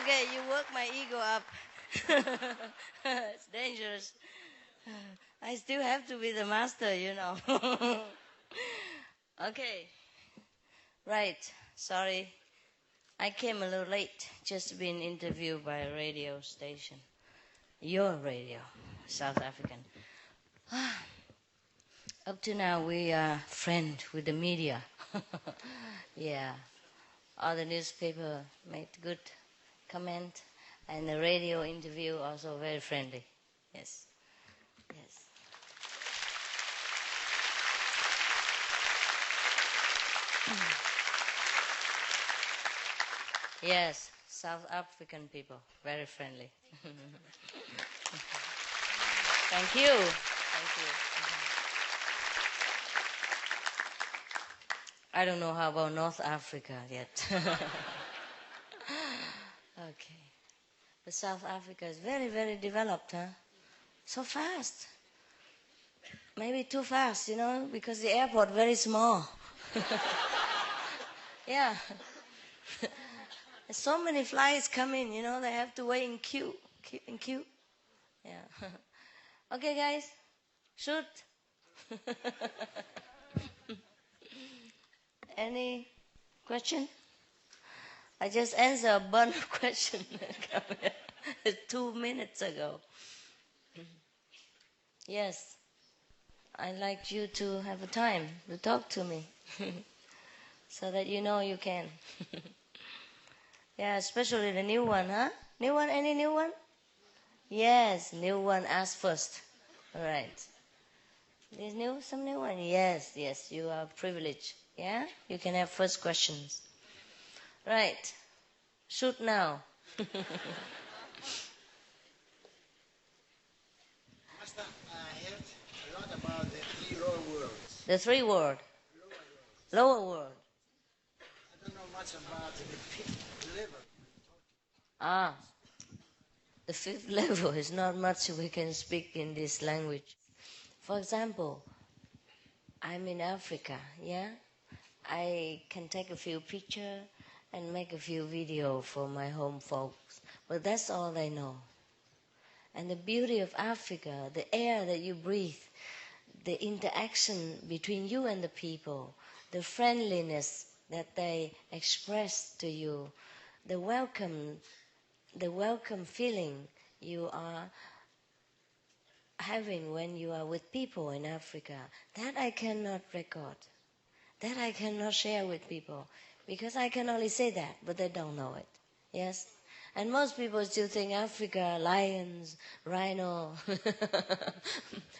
Okay, you work my ego up. It's dangerous. I still have to be the master, you know. Okay. Right. Sorry. I came a little late. Just been interviewed by a radio station. Your radio, South African. Up to now, we are friends with the media. Yeah. All the newspaper made good comment, and the radio interview also very friendly. Yes. Yes. Yes, South African people, very friendly. Thank you. Thank you. I don't know how about North Africa yet. Okay. But South Africa is very, very developed, huh? So fast. Maybe too fast, you know, because the airport very small. Yeah. So many flights come in, you know, they have to wait in queue. Keep in queue. Yeah. Okay, guys, shoot. Any question? I just answered a bunch of questions 2 minutes ago. Yes, I'd like you to have a time to talk to me so that you know you can. Yeah, especially the new one, huh? New one, any new one? Yes, new one, ask first. All right. There's some new one? Yes, yes, you are privileged. Yeah? You can have first questions. Right. Shoot now. Master, I heard a lot about the three lower worlds. The three world. Lower world. I don't know much about the fifth level. Ah. The fifth level is not much we can speak in this language. For example, I'm in Africa, yeah? I can take a few pictures and make a few videos for my home folks, but that's all they know. And the beauty of Africa, the air that you breathe, the interaction between you and the people, the friendliness that they express to you, the welcome feeling you are having when you are with people in Africa, that I cannot record. That I cannot share with people, because I can only say that, but they don't know it. Yes? And most people still think Africa, lions, rhino,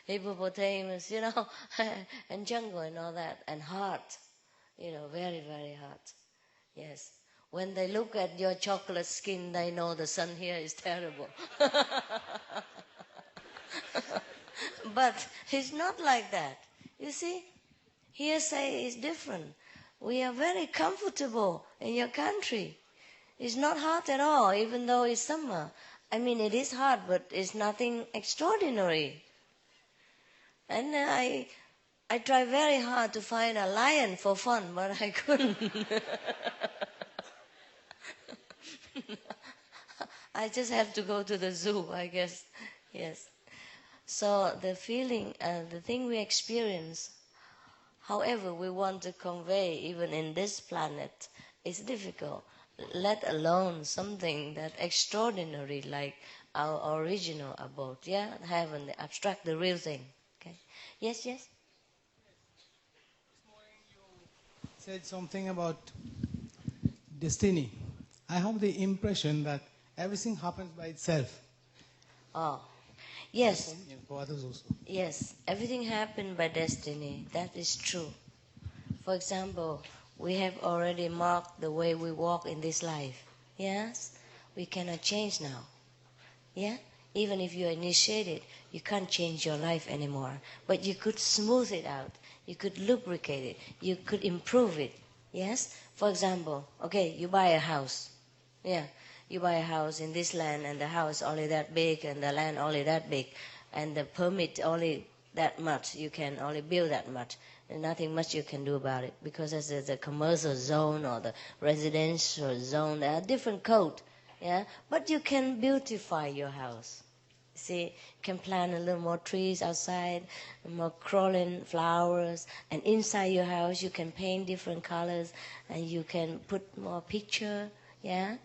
hippopotamus, you know, and jungle and all that, and hot, you know, very, very hot. Yes. When they look at your chocolate skin, they know the sun here is terrible. But it's not like that. You see? Hearsay is different. We are very comfortable in your country. It's not hot at all, even though it's summer. I mean, it is hot, but it's nothing extraordinary. And I tried very hard to find a lion for fun, but I couldn't. I just have to go to the zoo, I guess. Yes. So the feeling, the thing we experience, however we want to convey, even in this planet, is difficult. Let alone something that extraordinary like our original abode, yeah, heaven, the abstract, the real thing. Okay. Yes, yes. This morning you said something about destiny. I have the impression that everything happens by itself. Oh, yes. For others also. Yes, everything happened by destiny. That is true. For example, we have already marked the way we walk in this life. Yes? We cannot change now. Yeah? Even if you are initiated, you can't change your life anymore. But you could smooth it out. You could lubricate it. You could improve it. Yes? For example, okay, you buy a house. Yeah. You buy a house in this land, and the house only that big, and the land only that big, and the permit only that much. You can only build that much. And nothing much you can do about it, because there's the commercial zone or the residential zone. There are different codes. Yeah, but you can beautify your house. See, you can plant a little more trees outside, more crawling flowers, and inside your house you can paint different colors, and you can put more picture, yeah,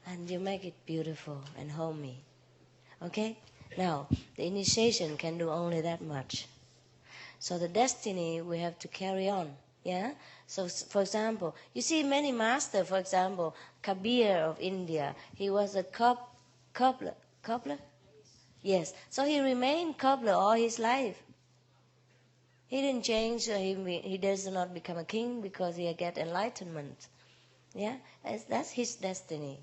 and you make it beautiful and homey. Okay? Now, the initiation can do only that much. So the destiny we have to carry on. Yeah? So, for example, you see many masters, for example, Kabir of India, he was a cobbler. Cobbler? Yes. So he remained cobbler all his life. He didn't change, he does not become a king because he get enlightenment. Yeah? That's his destiny.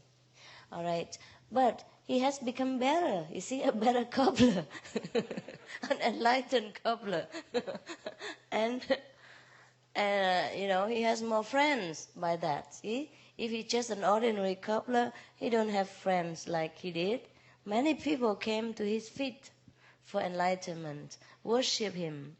All right. But he has become better. You see, a better cobbler. An enlightened cobbler. And, he has more friends by that. See? If he's just an ordinary cobbler, he don't have friends like he did. Many people came to his feet for enlightenment, worship him,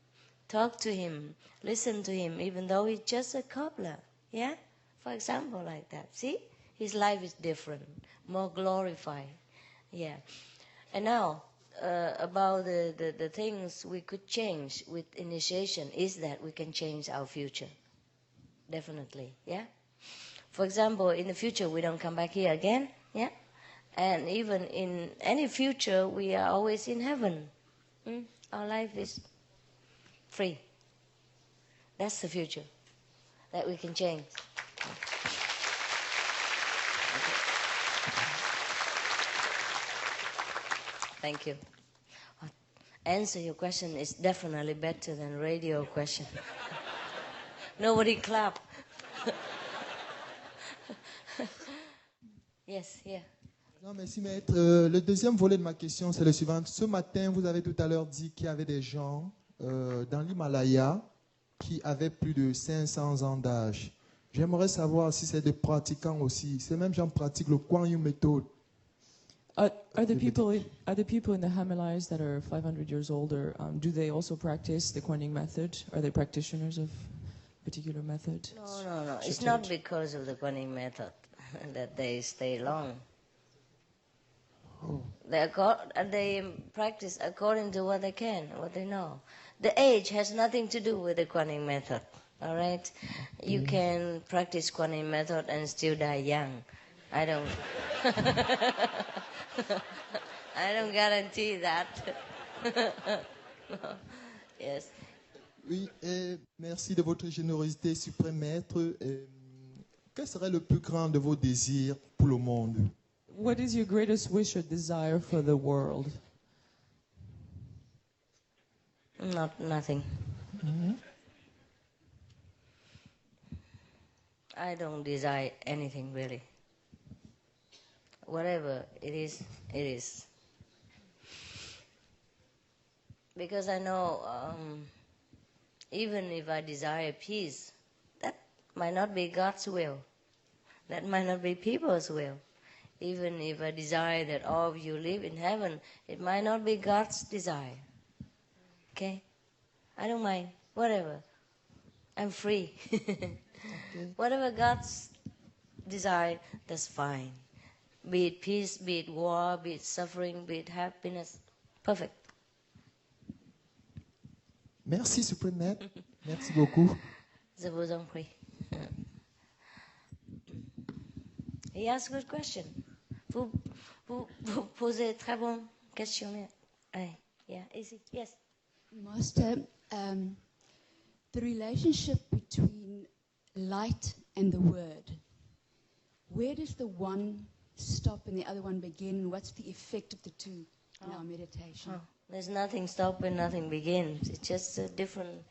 talk to him, listen to him, even though he's just a cobbler. Yeah? For example, like that. See? His life is different, more glorified. Yeah. And now, about the things we could change with initiation is that we can change our future. Definitely. Yeah? For example, in the future, we don't come back here again. Yeah? And even in any future, we are always in heaven. Our life is free. That's the future that we can change. Thank you. Answer your question is definitely better than radio question. Nobody clap. Yes, yeah. Non, merci maître. Le deuxième volet de ma question, c'est le suivant. Ce matin, vous avez tout à l'heure dit qu'il y avait des gens dans l'Himalaya qui avaient plus de 500 ans d'âge. J'aimerais savoir si c'est des pratiquants aussi. Ces mêmes gens pratiquent le Kuan Yin method. Are the people in the Himalayas that are 500 years older, do they also practice the Kuan Yin method? Are they practitioners of particular method? No. It's not because of the Kuan Yin method that they stay long. Oh. They practice according to what they can, what they know. The age has nothing to do with the Kuan Yin method. All right, you can practice Kuan Yin method and still die young. I don't. I don't guarantee that. Yes. Oui, merci de votre générosité, suprême maître. Quel serait le plus grand de vos désirs pour le monde? What is your greatest wish or desire for the world? Nothing. I don't desire anything really. Whatever it is, it is. Because I know even if I desire peace, that might not be God's will. That might not be people's will. Even if I desire that all of you live in heaven, it might not be God's desire. Okay? I don't mind. Whatever. I'm free. Okay. Whatever God's desire, that's fine. Be it peace, be it war, be it suffering, be it happiness. Perfect. Merci, suprême maître. Merci beaucoup. Je vous en prie. He asked a good question. Vous posez très bonne question. Yeah, easy. Yes. Master, the relationship between light and the word, where does the one stop and the other one begin? What's the effect of the two in our meditation? There's nothing stop and nothing begins. It's just a different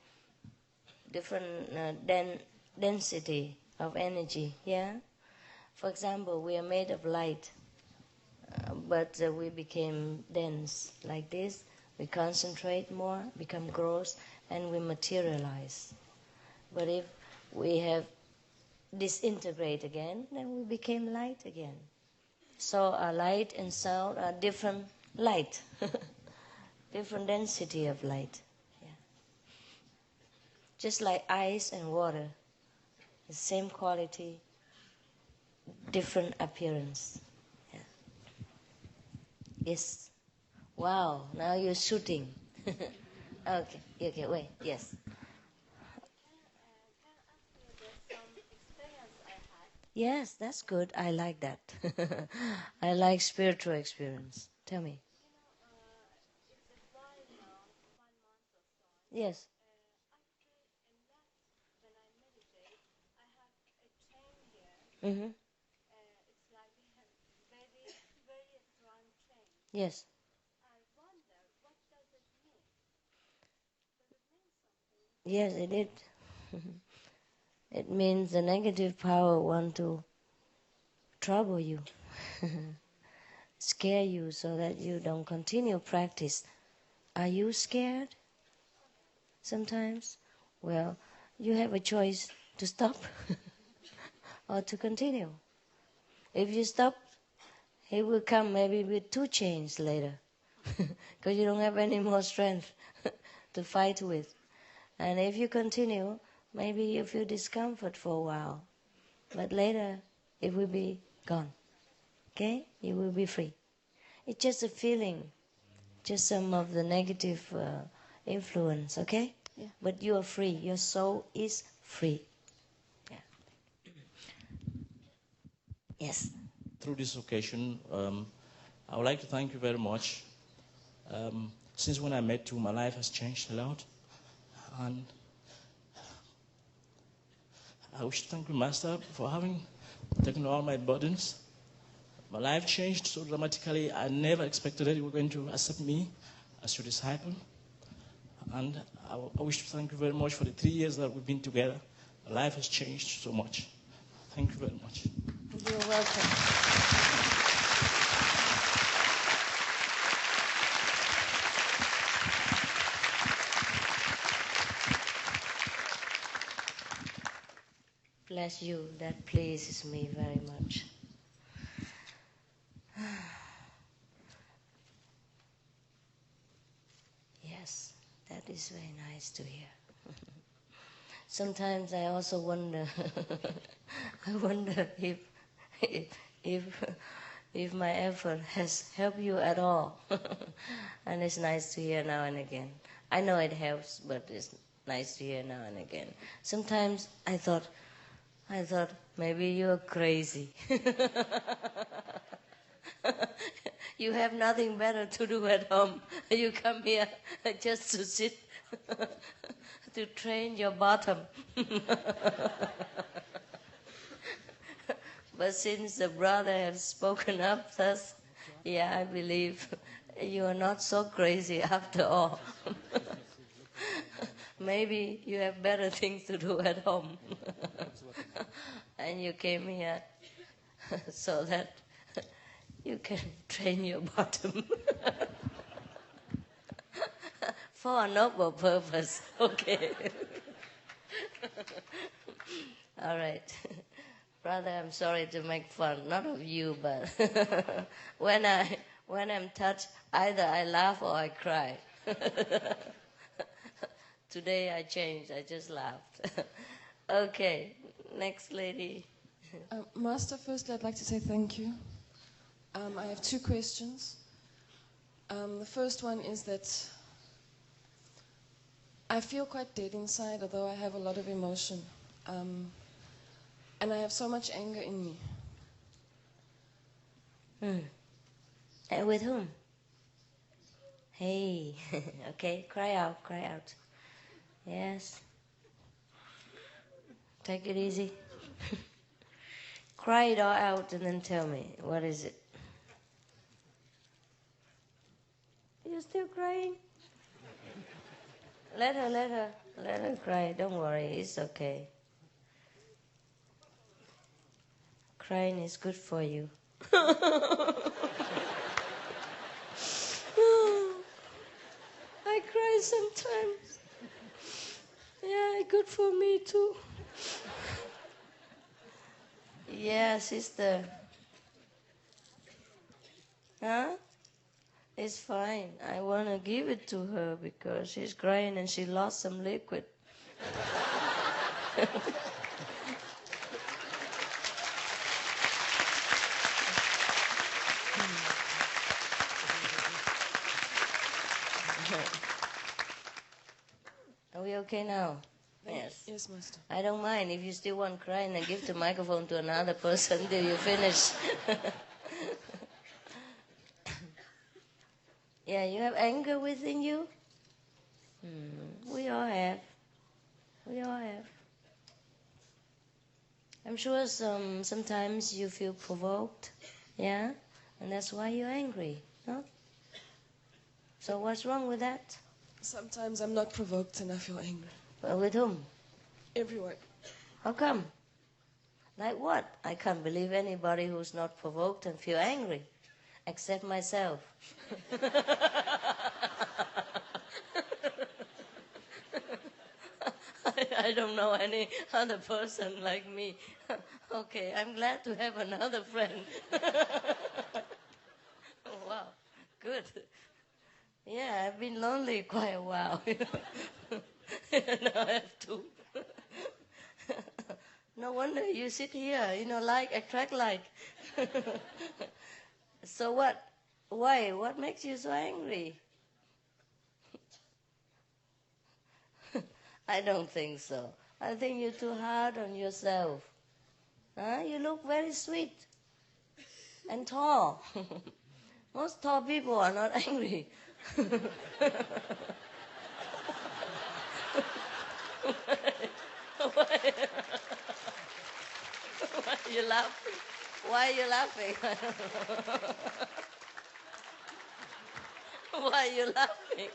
density of energy. Yeah. For example, we are made of light, but we became dense like this. We concentrate more, become gross, and we materialize. But if we have disintegrate again, then we became light again. So our light and sound are different light, different density of light. Yeah. Just like ice and water, the same quality, different appearance. Yes. Yes. Wow, now you're shooting. Okay, wait, yes. Yes, that's good. I like that. I like spiritual experience. Tell me. Yes. Mm-hmm. Yes. Yes, it did. It means the negative power want to trouble you, scare you so that you don't continue practice. Are you scared sometimes? Well, you have a choice to stop or to continue. If you stop, he will come maybe with 2 chains later because you don't have any more strength to fight with. And if you continue, maybe you feel discomfort for a while, but later it will be gone. Okay? You will be free. It's just a feeling, just some of the negative influence, okay? Yeah. But you are free. Your soul is free. Yeah. Yes. Through this occasion, I would like to thank you very much. Since when I met you, my life has changed a lot. And I wish to thank you, Master, for having taken all my burdens. My life changed so dramatically. I never expected that you were going to accept me as your disciple. And I wish to thank you very much for the 3 years that we've been together. My life has changed so much. Thank you very much. You're welcome. Bless you. That pleases me very much. Yes, that is very nice to hear. Sometimes I also wonder, I wonder if my effort has helped you at all. And it's nice to hear now and again. I know it helps, but it's nice to hear now and again. Sometimes I thought maybe you're crazy. You have nothing better to do at home. You come here just to sit, to train your bottom. But since the brother has spoken up thus, yeah, I believe you are not so crazy after all. Maybe you have better things to do at home. And you came here so that you can train your bottom for a noble purpose. Okay. All right. Brother, I'm sorry to make fun, not of you, but when I'm touched, either I laugh or I cry. Today I changed, I just laughed. Okay, next lady. Master, first I'd like to say thank you. I have 2 questions. The first one is that I feel quite dead inside, although I have a lot of emotion. And I have so much anger in me. And with whom? Hey, okay, cry out, cry out. Yes. Take it easy. Cry it all out and then tell me, what is it? You're still crying? Let her cry. Don't worry, it's okay. Crying is good for you. I cry sometimes. Yeah, good for me too. Yeah, sister. Huh? It's fine. I want to give it to her because she's crying and she lost some liquid. you okay now? Yes. Yes, Master. I don't mind if you still want to cry and then give the microphone to another person till you finish. Yeah, you have anger within you? We all have. We all have. I'm sure sometimes you feel provoked, yeah? And that's why you're angry, no? So what's wrong with that? Sometimes I'm not provoked and I feel angry. With whom? Everywhere. How come? Like what? I can't believe anybody who's not provoked and feel angry, except myself. I don't know any other person like me. Okay, I'm glad to have another friend. Wow, good. Yeah, I've been lonely quite a while. Now I have two. No wonder you sit here, like, attract like. So what? Why? What makes you so angry? I don't think so. I think you're too hard on yourself. Huh? You look very sweet and tall. Most tall people are not angry. Why are you laughing? Why are you laughing? Why are you laughing?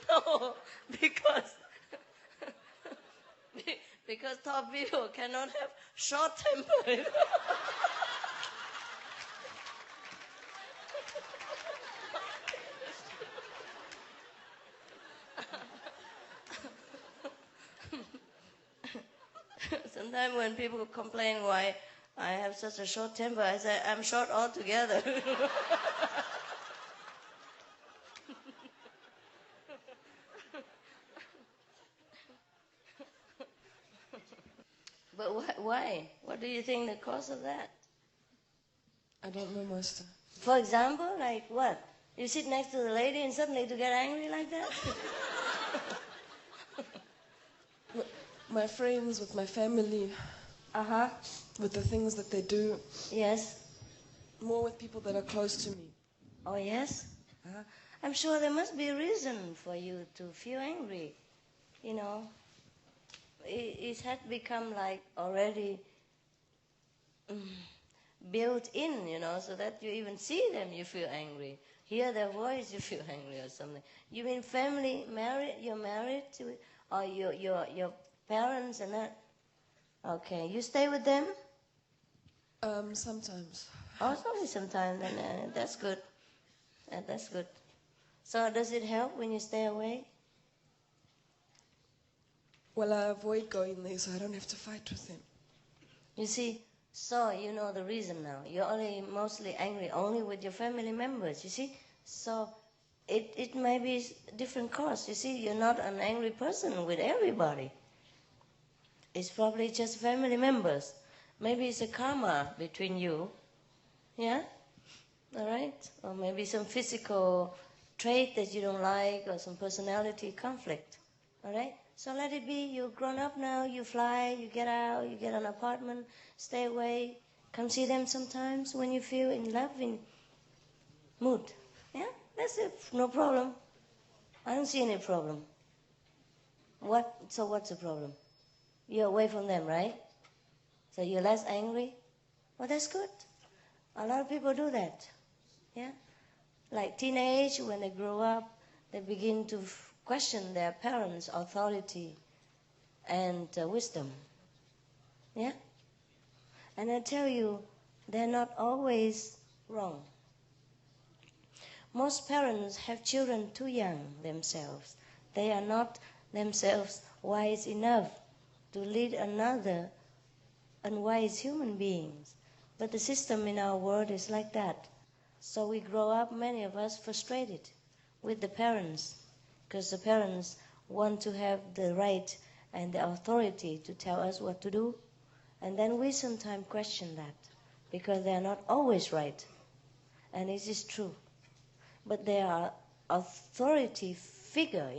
No, because tall people cannot have short temper. Sometimes when people complain why I have such a short temper, I say I'm short altogether. But why? What do you think the cause of that? I don't know, Master. For example, like what? You sit next to the lady and suddenly to get angry like that? My friends, with my family, Uh-huh. with the things that they do, Yes. more with people that are close to me. Oh, yes? Uh-huh. I'm sure there must be a reason for you to feel angry. It had become like already built in, so that you even see them, you feel angry. Hear their voice, you feel angry or something. You mean family, married? You're married to, or your parents and that? Okay, you stay with them? Sometimes. Oh, it's only sometimes, then that's good. That's good. So does it help when you stay away? Well, I avoid going there so I don't have to fight with them. You see, so you know the reason now. You're only mostly angry only with your family members, you see? So it may be different cause. You see, you're not an angry person with everybody. It's probably just family members. Maybe it's a karma between you. Yeah? All right? Or maybe some physical trait that you don't like or some personality conflict. All right? So let it be. You're grown up now. You fly. You get out. You get an apartment. Stay away. Come see them sometimes when you feel in loving mood. Yeah? That's it. No problem. I don't see any problem. What? So what's the problem? You're away from them, right? So you're less angry? Well, that's good. A lot of people do that. Yeah? Like teenage, when they grow up, they begin to question their parents' authority and wisdom. Yeah? And I tell you, they're not always wrong. Most parents have children too young themselves. They are not themselves wise enough to lead another unwise human beings. But the system in our world is like that. So we grow up, many of us, frustrated with the parents, because the parents want to have the right and the authority to tell us what to do. And then we sometimes question that, because they are not always right. And it is true. But they are authority figure,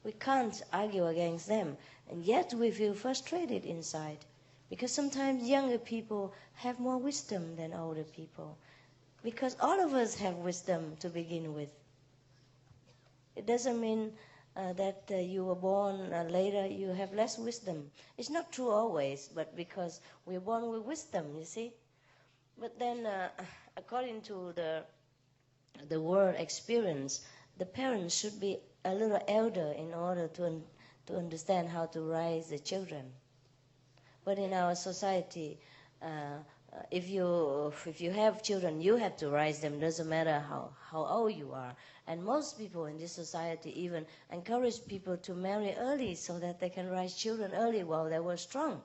We can't argue against them. And yet we feel frustrated inside. Because sometimes younger people have more wisdom than older people. Because all of us have wisdom to begin with. It doesn't mean that you were born later, you have less wisdom. It's not true always, but because we're born with wisdom, you see. But then, according to the world experience, the parents should be a little elder in order to understand how to raise the children. But in our society, if you have children, you have to raise them. Doesn't matter how old you are. And most people in this society even encourage people to marry early so that they can raise children early while they were strong.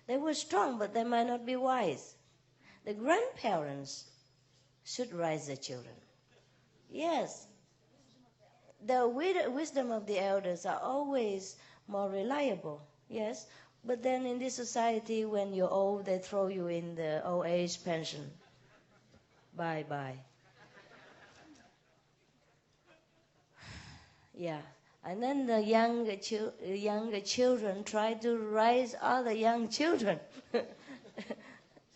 They were strong, but they might not be wise. The grandparents should raise the children. Yes. The wisdom of the elders are always more reliable. Yes. But then in this society, when you're old, they throw you in the old age pension. Bye-bye. Yeah. And then the younger children try to raise other young children.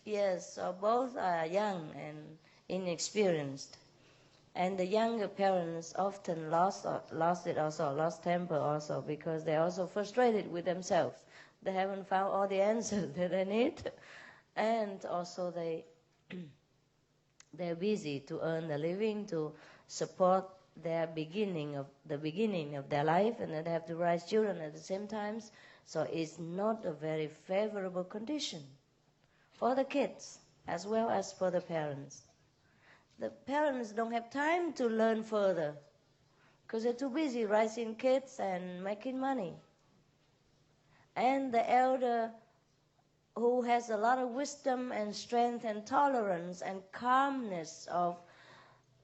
Yes, so both are young and inexperienced. And the younger parents often lost temper also, because they're also frustrated with themselves. They haven't found all the answers that they need. And also they're busy to earn a living, to support the beginning of their life, and they have to raise children at the same time. So it's not a very favorable condition for the kids as well as for the parents. The parents don't have time to learn further because they're too busy raising kids and making money. And the elder, who has a lot of wisdom and strength and tolerance and calmness of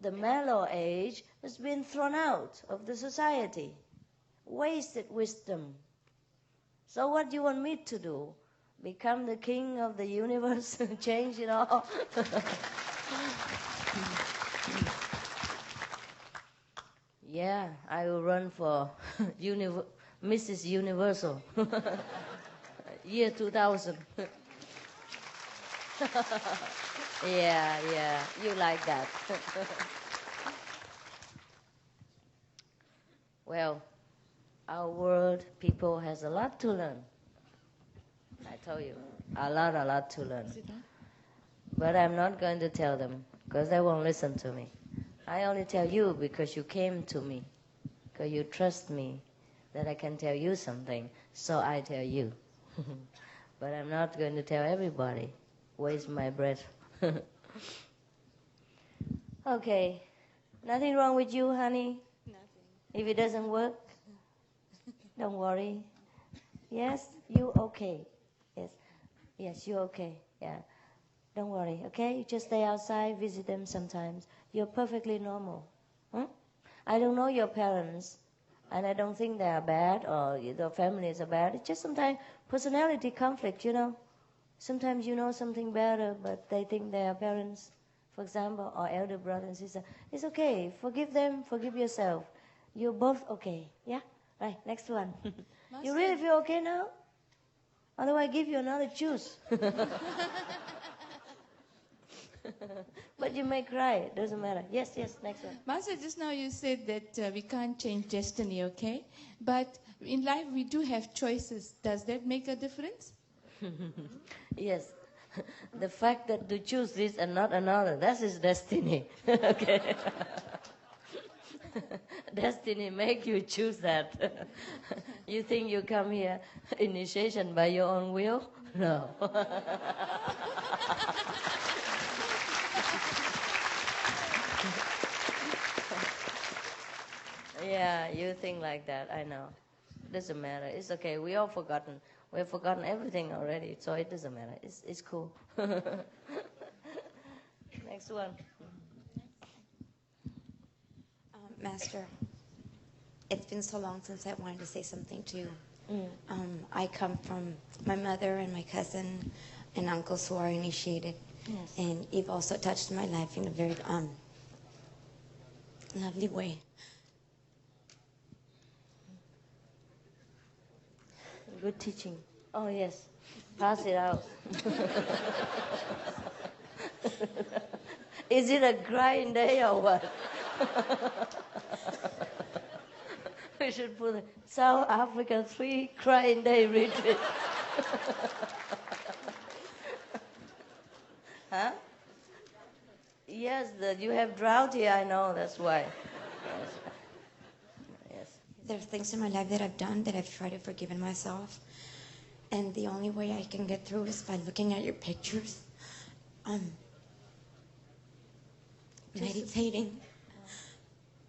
the mellow age, has been thrown out of the society. Wasted wisdom. So what do you want me to do? Become the king of the universe and change it all? Yeah, I will run for Mrs. Universal. Year 2000. Yeah, you like that. Well, our world, people has a lot to learn. I told you, a lot to learn. But I'm not going to tell them, because they won't listen to me. I only tell you because you came to me, because you trust me that I can tell you something, so I tell you. But I'm not going to tell everybody. Waste my breath. Okay. Nothing wrong with you, honey? Nothing. If it doesn't work, don't worry. Yes, you okay. Yes, you're okay. Yeah. Don't worry, okay? You just stay outside, visit them sometimes. You're perfectly normal. I don't know your parents, and I don't think they are bad or their families are bad. It's just sometimes personality conflict, you know. Sometimes you know something better, but they think they are parents, for example, or elder brother and sister. It's okay. Forgive them. Forgive yourself. You're both okay. Yeah? Right, next one. You really feel okay now? Otherwise, I give you another juice. But you may cry. It doesn't matter. Yes, next one. Master, just now you said that we can't change destiny, okay? But in life we do have choices. Does that make a difference? Yes. The fact that to choose this and not another, that's his destiny. Okay. Destiny make you choose that. You think you come here initiation by your own will? No. Yeah, you think like that, I know. Doesn't matter. It's okay. We all forgotten. We've forgotten everything already, so it doesn't matter. It's cool. Next one. Master, it's been so long since I wanted to say something to you. I come from my mother and my cousin and uncles who are initiated. Yes. And you've also touched my life in a very lovely way. good teaching. Oh, yes. Pass it out. Is it a crying day or what? We should put a South Africa 3 crying day retreat. Huh? Yes, you have drought here, I know, that's why. Yes. There's things in my life that I've done that I've tried to forgive myself. And the only way I can get through is by looking at your pictures. Meditating.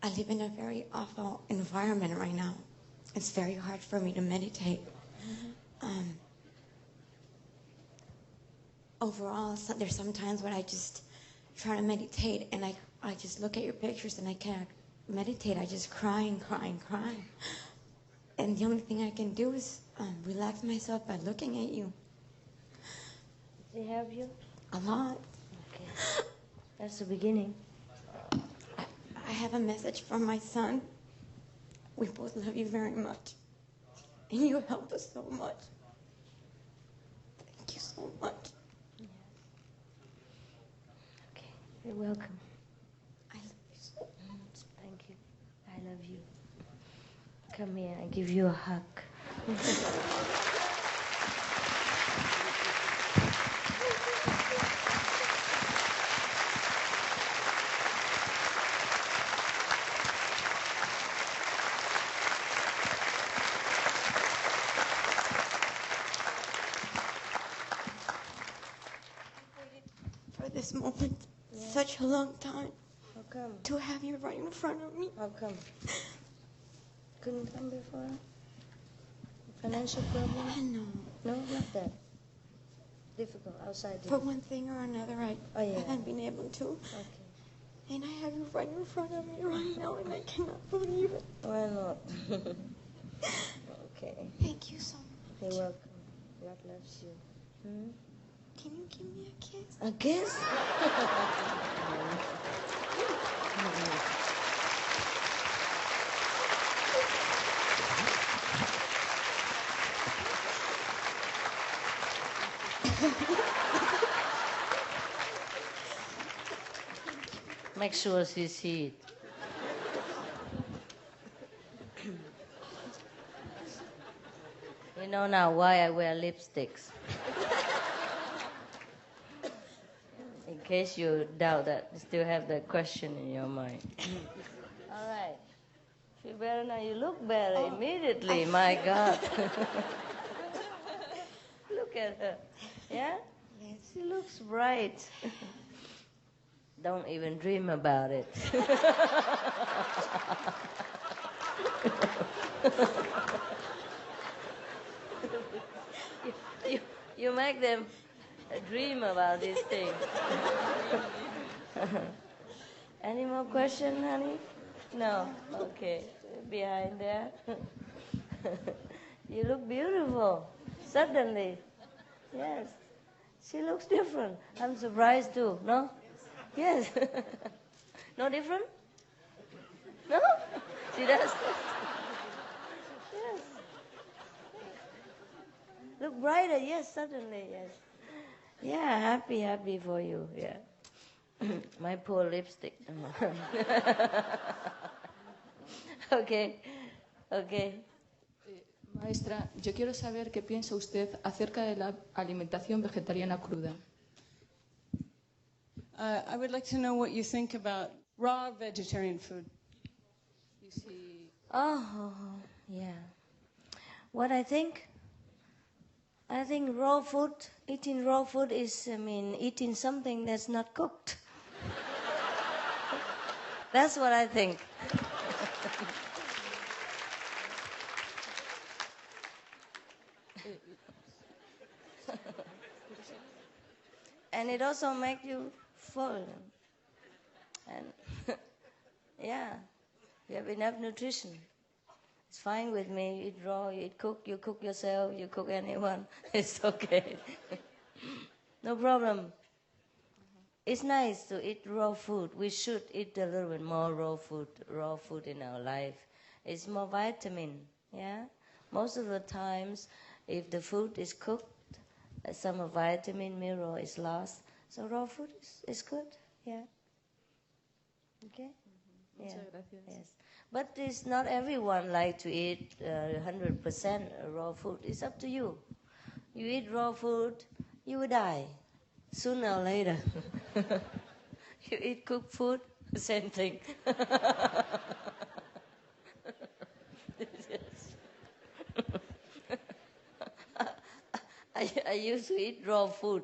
I live in a very awful environment right now. It's very hard for me to meditate. Overall, there's some times when I just try to meditate and I just look at your pictures and I can't meditate. I just cry and cry and cry. And the only thing I can do is relax myself by looking at you. Does he have you? A lot. Okay. That's the beginning. I have a message from my son. We both love you very much. And you help us so much. Thank you so much. Yes. Okay, you're welcome. I love you so much. Thank you. I love you. Come here, I give you a hug. For this moment, such a long time. How come? To have you right in front of me. How come? Couldn't come before? Financial problem? No. No, not that. Difficult, outside. For one thing or another, I yeah. haven't been able to. Okay. And I have you right in front of me right now, and I cannot believe it. Why not? Okay. Thank you so much. You're welcome. God loves you. Hmm? Can you give me a kiss? A kiss? Make sure she sees it. You know now why I wear lipsticks. In case you doubt that, you still have that question in your mind. All right. Feel better now? You look better immediately, my God. Look at her. Yeah? Yes. She looks bright. Don't even dream about it. you make them dream about these things. Any more questions, honey? No? Okay. Behind there. You look beautiful. Suddenly. Yes. She looks different. I'm surprised too. No? Yes. No different? No? She does? Yes. Look brighter, yes, suddenly, yes. Yeah, happy for you, yeah. My poor lipstick. Okay. Maestra, yo quiero saber qué piensa usted acerca de la alimentación vegetariana cruda. I would like to know what you think about raw vegetarian food. You see. Oh, yeah. What I think eating raw food is, eating something that's not cooked. That's what I think. And it also makes you full. And yeah, you have enough nutrition. It's fine with me. You eat raw, you eat cook, you cook yourself, you cook anyone. It's okay. No problem. It's nice to eat raw food. We should eat a little bit more raw food in our life. It's more vitamin, yeah? Most of the times If the food is cooked, some vitamin, mineral is lost. So raw food is good. Yeah. Okay. Yeah. Yes. But it's not everyone like to eat 100% raw food. It's up to you. You eat raw food, you will die sooner or later. You eat cooked food, same thing. I used to eat raw food,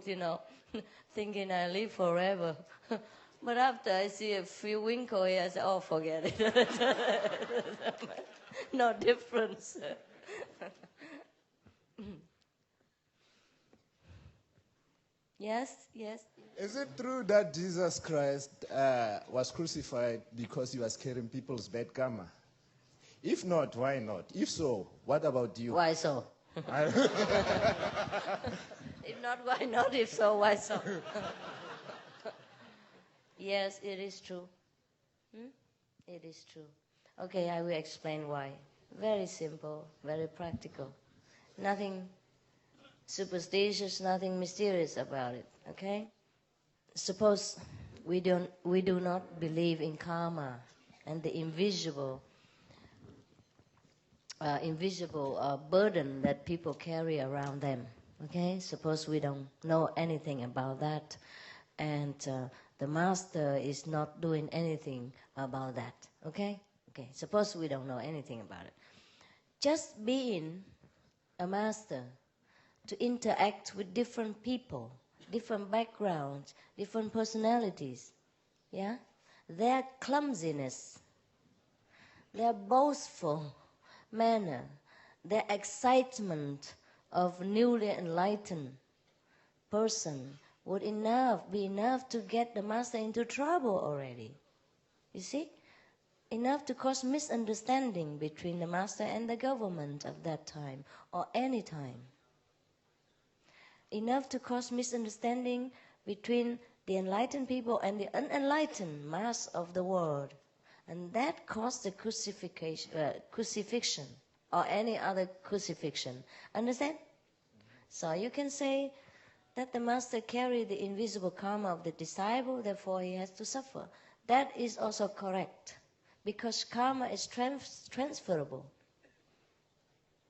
thinking I live forever. But after I see a few wrinkles here, I say, oh, forget it. No difference. Yes. Is it true that Jesus Christ was crucified because he was carrying people's bad karma? If not, why not? If so, what about you? Why so? If not, why not? If so, why so? Yes, it is true. It is true. Okay, I will explain why. Very simple, very practical. Nothing superstitious, nothing mysterious about it. Okay? Suppose we do not believe in karma and the invisible burden that people carry around them. Okay? Suppose we don't know anything about that, and the master is not doing anything about that. Okay? Okay. Suppose we don't know anything about it. Just being a master to interact with different people, different backgrounds, different personalities. Yeah? Their clumsiness, their boastful manner, their excitement of newly enlightened person would be enough to get the master into trouble already. You see? Enough to cause misunderstanding between the master and the government of that time or any time. Enough to cause misunderstanding between the enlightened people and the unenlightened mass of the world. And that caused the crucifixion or any other crucifixion. Understand? So you can say that the master carried the invisible karma of the disciple, therefore he has to suffer. That is also correct, because karma is transferable.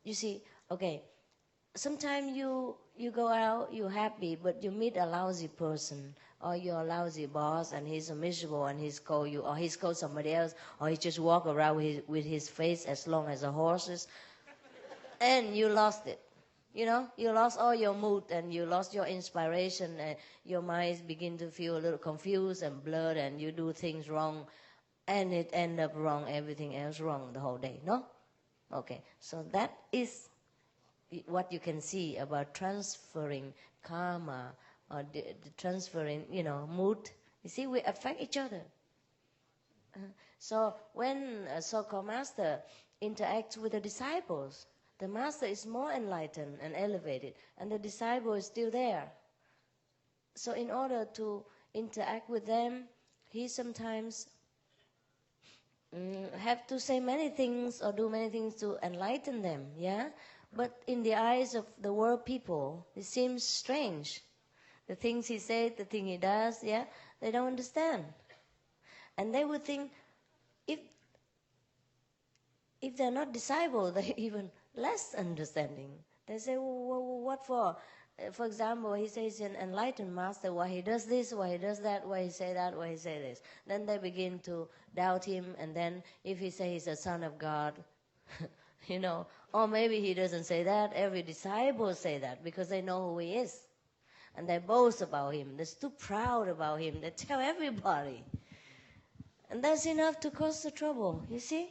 You see, okay, sometimes you go out, you're happy, but you meet a lousy person, or you're a lousy boss, and he's miserable, and he scold you, or he scold somebody else, or he just walk around with his face as long as a horse's, and you lost it. You lost all your mood, and you lost your inspiration, and your mind begin to feel a little confused and blurred, and you do things wrong, and it end up wrong, everything else wrong the whole day, no? Okay, so that is what you can see about transferring karma or the transferring, mood. You see, we affect each other. So when a so-called master interacts with the disciples, the master is more enlightened and elevated, and the disciple is still there. So in order to interact with them, he sometimes have to say many things or do many things to enlighten them, yeah? But in the eyes of the world people, it seems strange. The things he said, the thing he does, yeah, they don't understand. And they would think, if they're not disciples, they're even less understanding. They say, well, what for? For example, he says he's an enlightened master, why he does this, why he does that, why he say that, why he say this. Then they begin to doubt him, and then if he says he's a son of God, or maybe he doesn't say that, every disciple say that because they know who he is. And they boast about him. They're too proud about him. They tell everybody. And that's enough to cause the trouble, you see?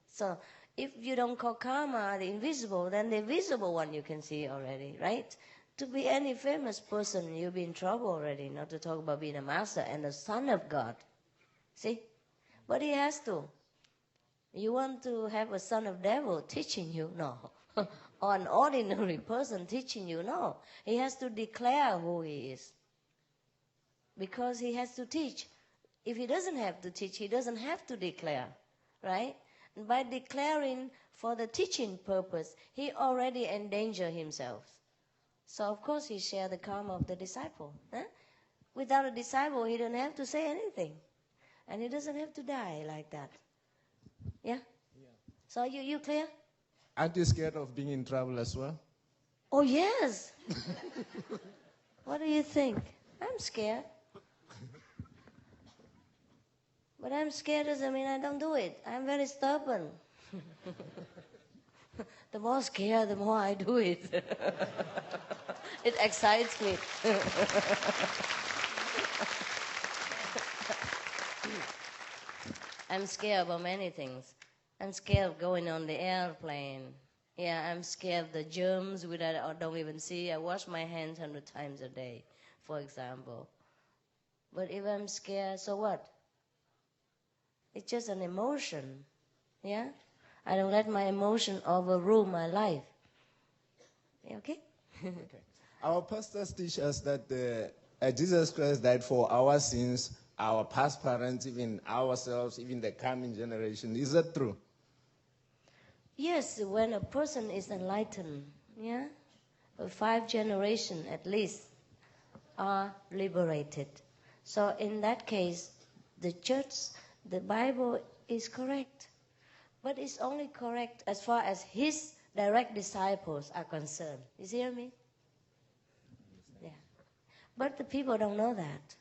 So if you don't call karma the invisible, then the visible one you can see already, right? To be any famous person, you'll be in trouble already, not to talk about being a master and a son of God. See? But he has to. You want to have a son of devil teaching you? No. Or an ordinary person teaching you? No. He has to declare who he is. Because he has to teach. If he doesn't have to teach, he doesn't have to declare. Right? And by declaring for the teaching purpose, he already endangered himself. So of course he shared the karma of the disciple. Huh? Without a disciple, he don't have to say anything. And he doesn't have to die like that. Yeah? So you clear? Aren't you scared of being in trouble as well? Oh, yes. What do you think? I'm scared. But I'm scared doesn't mean I don't do it. I'm very stubborn. The more scared, the more I do it. It excites me. I'm scared about many things. I'm scared of going on the airplane. Yeah, I'm scared of the germs which I don't even see. I wash my hands 100 times a day, for example. But if I'm scared, so what? It's just an emotion. Yeah? I don't let my emotion overrule my life. Okay? Okay. Our pastors teach us that Jesus Christ died for our sins, our past parents, even ourselves, even the coming generation. Is that true? Yes, when a person is enlightened, yeah, 5 generations at least are liberated. So in that case, the church, the Bible is correct. But it's only correct as far as his direct disciples are concerned. You see what I mean? Yeah. But the people don't know that.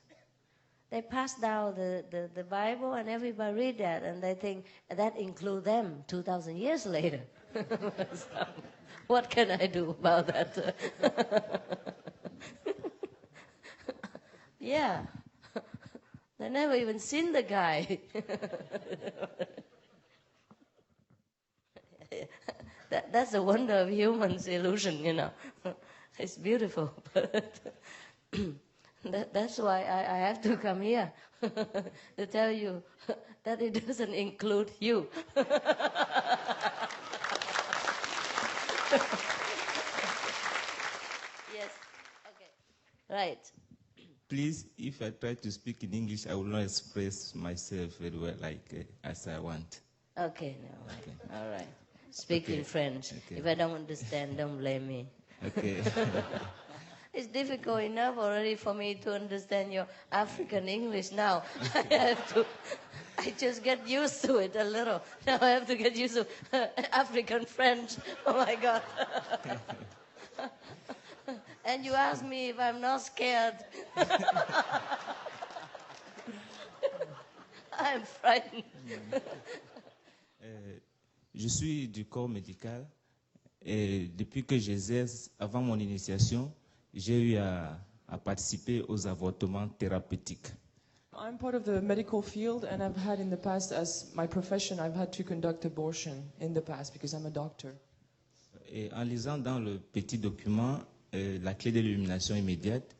They pass down the Bible and everybody read that and they think that includes them 2,000 years later. So, what can I do about that? Yeah. They never even seen the guy. That's the wonder of humans' illusion, you know. It's beautiful, but that's why I have to come here to tell you that it doesn't include you. Yes, okay, right. Please, if I try to speak in English, I will not express myself very well as I want. Okay, no, okay. All right. Speak in French. Okay. If I don't understand, don't blame me. Okay. It's difficult enough already for me to understand your African English now. I just get used to it a little. Now I have to get used to African French. Oh my God. And you ask me if I'm not scared. I'm frightened. Je suis du corps médical et depuis que j'exerce, avant mon initiation, j'ai eu à participer aux avortements thérapeutiques. I'm part of the medical field and I've had in the past, as my profession, I've had to conduct abortion in the past because I'm a doctor. Et en lisant dans le petit document la clé de l'illumination immédiate,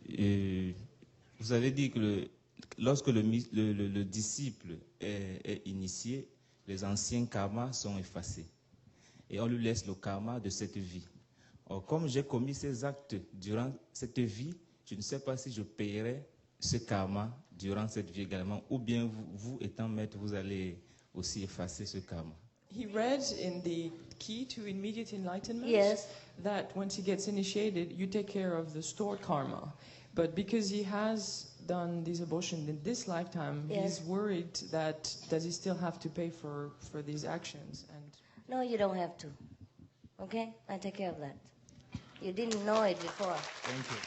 vous avez dit que lorsque le disciple est initié, les anciens karmas sont effacés et on lui laisse le karma de cette vie. Or, comme j'ai commis ces actes durant cette vie, je ne sais pas si je payerai ce karma durant cette vie également, ou bien vous étant maître, vous allez aussi effacer ce karma. He read in the Key to Immediate Enlightenment that once he gets initiated, you take care of the stored karma. But because he has done these abortions in this lifetime, he's worried that does he still have to pay for these actions? And no, you don't have to. Okay? I take care of that. You didn't know it before. Thank you.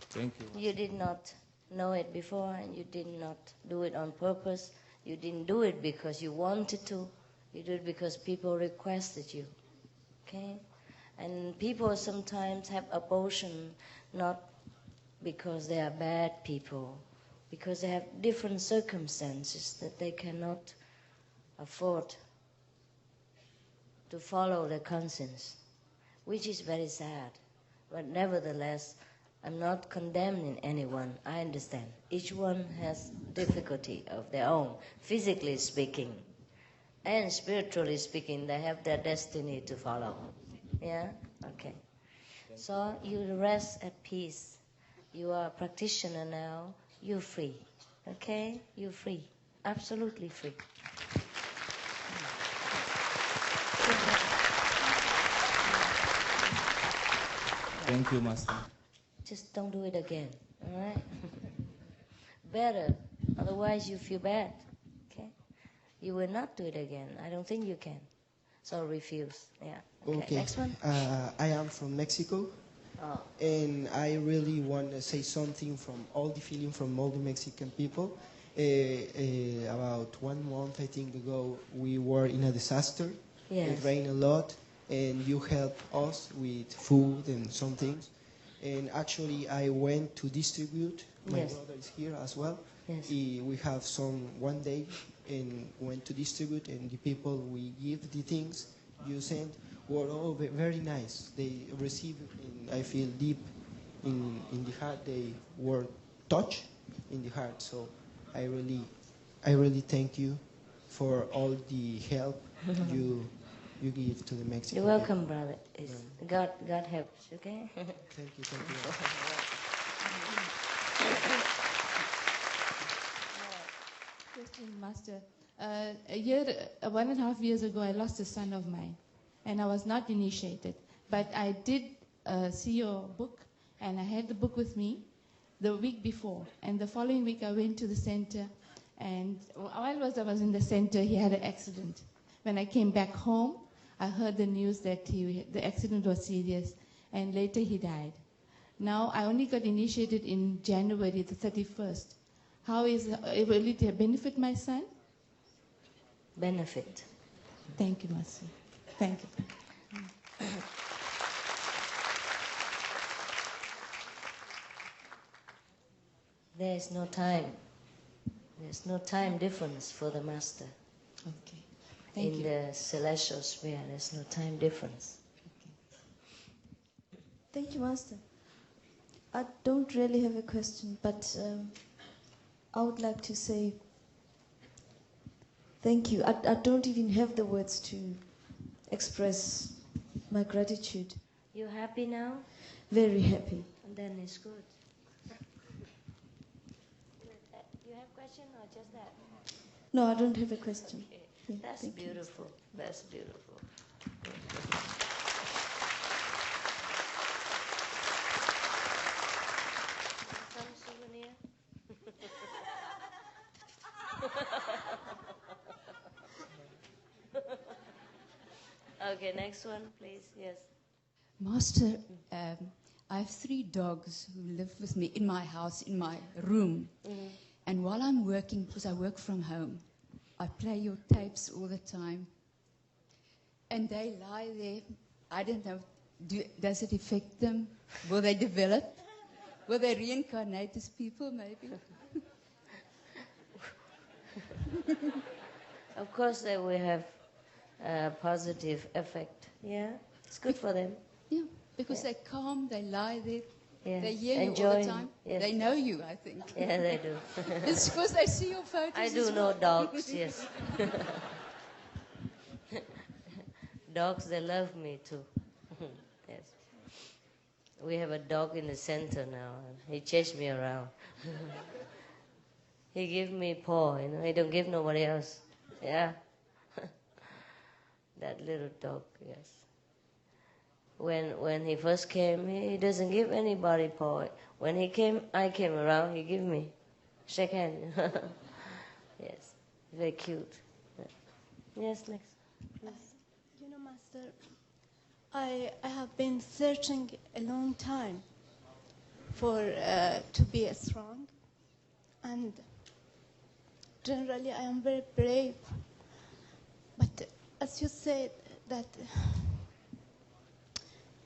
Thank you. You did not know it before and you did not do it on purpose. You didn't do it because you wanted to. You did it because people requested you. Okay? And people sometimes have abortion not because they are bad people, because they have different circumstances that they cannot afford to follow their conscience, which is very sad. But nevertheless, I'm not condemning anyone. I understand. Each one has difficulty of their own, physically speaking. And spiritually speaking, they have their destiny to follow. Yeah? Okay. So you rest at peace. You are a practitioner now. You're free. Okay? You're free. Absolutely free. Thank you, Master. Just don't do it again, all right? Better. Otherwise, you feel bad. Okay? You will not do it again. I don't think you can. So refuse. Yeah. Okay. Next one. I am from Mexico. Oh. And I really want to say something from all the feeling from all the Mexican people. About 1 month, I think, ago, we were in a disaster. Yes. It rained a lot, and you helped us with food and some things. And actually, I went to distribute. My Yes. brother is here as well. Yes. We have some one day and went to distribute, and the people we give the things you sent were all very nice. They received, and I feel deep in the heart. They were touched in the heart. So I really thank you for all the help you give to the Mexican. You're welcome, brother. It's God helps, okay? Thank you, thank you. Question, Master. 1.5 years ago, I lost a son of mine, and I was not initiated. But I did see your book, and I had the book with me the week before. And the following week, I went to the center, and while I was in the center, he had an accident. When I came back home, I heard the news that the accident was serious, and later he died. Now, I only got initiated in January the 31st. How will it benefit my son? Benefit. Thank you, Master. Thank you. There is no time. There's no time difference for the Master. Okay. Thank In you. the celestial sphere, there's no time difference. Thank you, Master. I don't really have a question, but I would like to say thank you. I don't even have the words to express my gratitude. You happy now? Very happy. And then it's good. You have question or just that? No, I don't have a question. Okay. Yeah, That's thank you. beautiful. That's beautiful. Some souvenir? Okay, next one, please. Yes. Master, I have 3 dogs who live with me in my house, in my room. And while I'm working, because I work from home, I play your tapes all the time. And they lie there. I don't know, does it affect them? Will they develop? Will they reincarnate as people, maybe? Of course, they will have a positive effect. Yeah, it's good for them. Yeah, because they're calm, they lie there. Yeah. They hear you all Enjoying, the time. yes. They know you, I think. Yeah, they do. It's because they see your photos. I do as know well. dogs, yes. Dogs, they love me too. Yes. We have a dog in the center now. He chased me around. He give me paw, he don't give nobody else. Yeah. That little dog, yes. When he first came, he doesn't give anybody paw. When I came around, he give me. Shake hand. Yes. Very cute. Yes, next. Yes. You know, Master, I have been searching a long time for to be strong, and generally I am very brave. But as you said that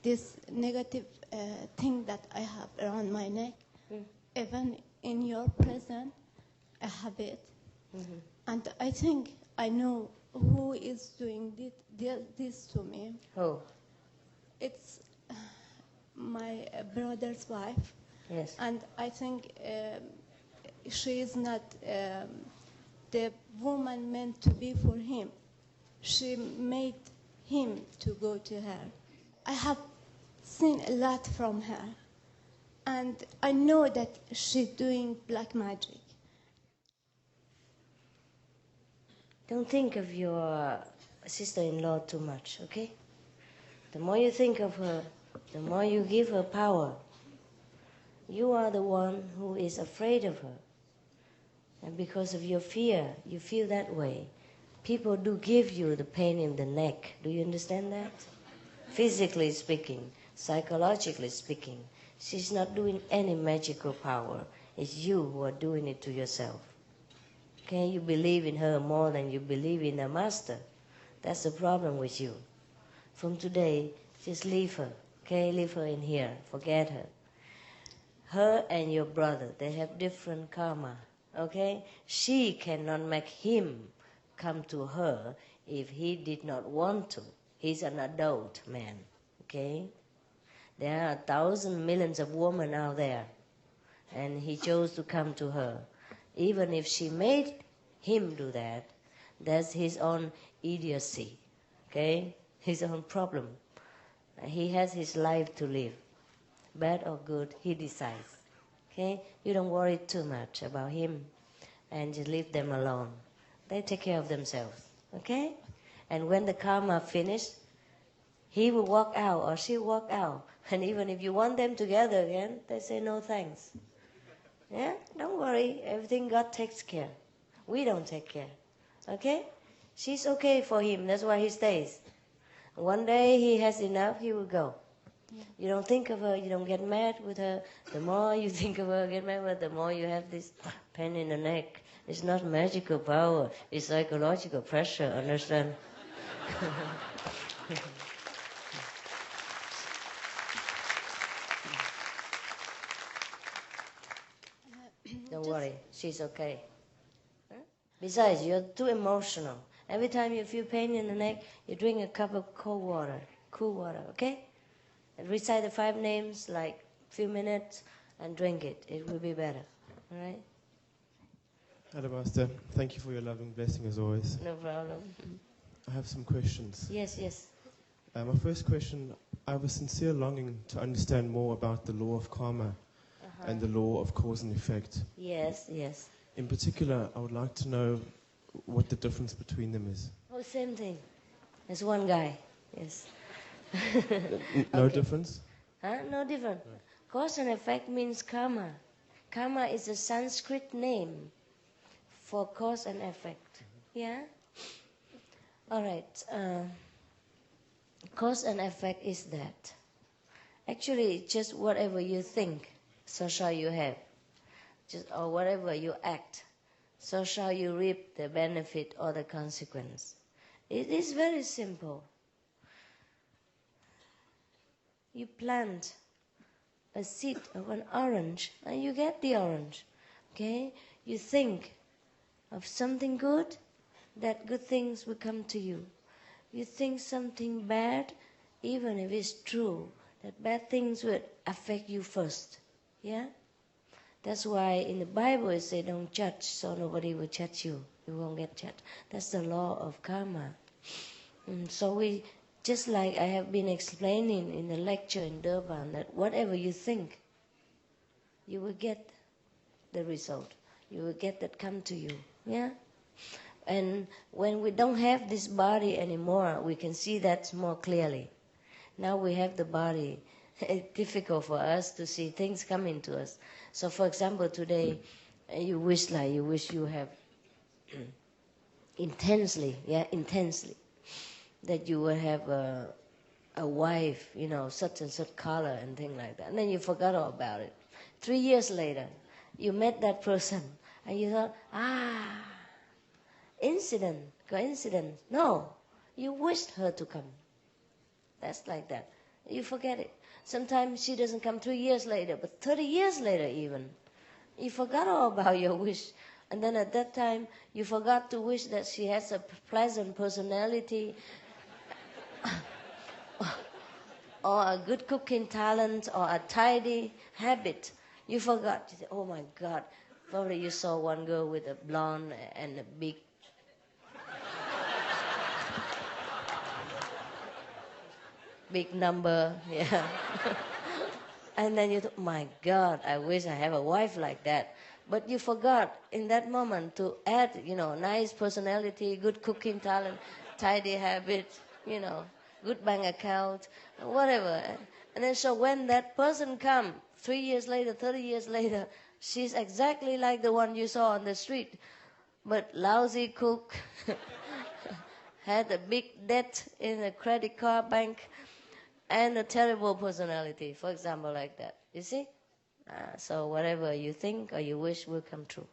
this negative thing that I have around my neck, even in your presence, I have it, and I think I know who is doing this to me. Who? It's my brother's wife. Yes. And I think she is not the woman meant to be for him. She made him to go to her. I have seen a lot from her. And I know that she's doing black magic. don't think of your sister-in-law too much, okay? The more you think of her, the more you give her power. You are the one who is afraid of her. And because of your fear, you feel that way. People do give you the pain in the neck. Do you understand that? Physically speaking, psychologically speaking, she's not doing any magical power. It's you who are doing it to yourself. Okay, you believe in her more than you believe in the master. That's the problem with you. From today, just leave her. Okay, leave her in here. Forget her. Her and your brother, they have different karma. Okay? She cannot make him come to her if he did not want to. He's an adult man. Okay? There are 1,000 millions of women out there. And he chose to come to her. Even if she made him do that, that's his own idiocy. Okay? His own problem. He has his life to live. Bad or good, he decides. Okay? You don't worry too much about him. And just leave them alone. They take care of themselves. Okay? And when the karma finishes, he will walk out or she will walk out. And even if you want them together again, they say no thanks. Yeah? Don't worry. Everything God takes care. We don't take care. Okay? She's okay for him. That's why he stays. One day he has enough, he will go. Yeah. You don't think of her, you don't get mad with her. The more you think of her, get mad with her, the more you have this pain in the neck. It's not magical power, it's psychological pressure, understand? Don't worry, she's okay. Huh? Besides, you're too emotional. Every time you feel pain in the neck, you drink a cup of cool water, okay? And recite the 5 names, like a few minutes, and drink it. It will be better, all right? Hello, Master. Thank you for your loving blessing as always. No problem. I have some questions. Yes, yes. My first question, I have a sincere longing to understand more about the law of karma and the law of cause and effect. Yes, yes. In particular, I would like to know what the difference between them is. Oh, same thing. There's one guy, yes. No difference? Huh? No different. Right. Cause and effect means karma. Karma is a Sanskrit name for cause and effect. Yeah? All right. Cause and effect is that. Actually, just whatever you think, so shall you have. Or whatever you act, so shall you reap the benefit or the consequence. It is very simple. You plant a seed of an orange and you get the orange. Okay? You think of something good, that good things will come to you. You think something bad, even if it's true, that bad things will affect you first. Yeah? That's why in the Bible it says don't judge, so nobody will judge you. You won't get judged. That's the law of karma. So we, just like I have been explaining in the lecture in Durban, that whatever you think, you will get the result. You will get that come to you. Yeah? And when we don't have this body anymore, we can see that more clearly. Now we have the body. It's difficult for us to see things coming to us. So, for example, today you wish you have intensely, that you will have a wife, such and such color and things like that. And then you forgot all about it. 3 years later, you met that person and you thought, coincidence. No, you wished her to come. That's like that. You forget it. Sometimes she doesn't come 3 years later, but 30 years later even. You forgot all about your wish. And then at that time, you forgot to wish that she has a pleasant personality, or a good cooking talent, or a tidy habit. You forgot. You say, oh my God. Probably you saw one girl with a blonde and a big number, yeah. And then you thought, my God, I wish I have a wife like that. But you forgot in that moment to add, nice personality, good cooking talent, tidy habit, good bank account, whatever. And then so when that person come 3 years later, 30 years later, she's exactly like the one you saw on the street, but lousy cook, had a big debt in a credit card bank, and a terrible personality, for example, like that. You see? So whatever you think or you wish will come true.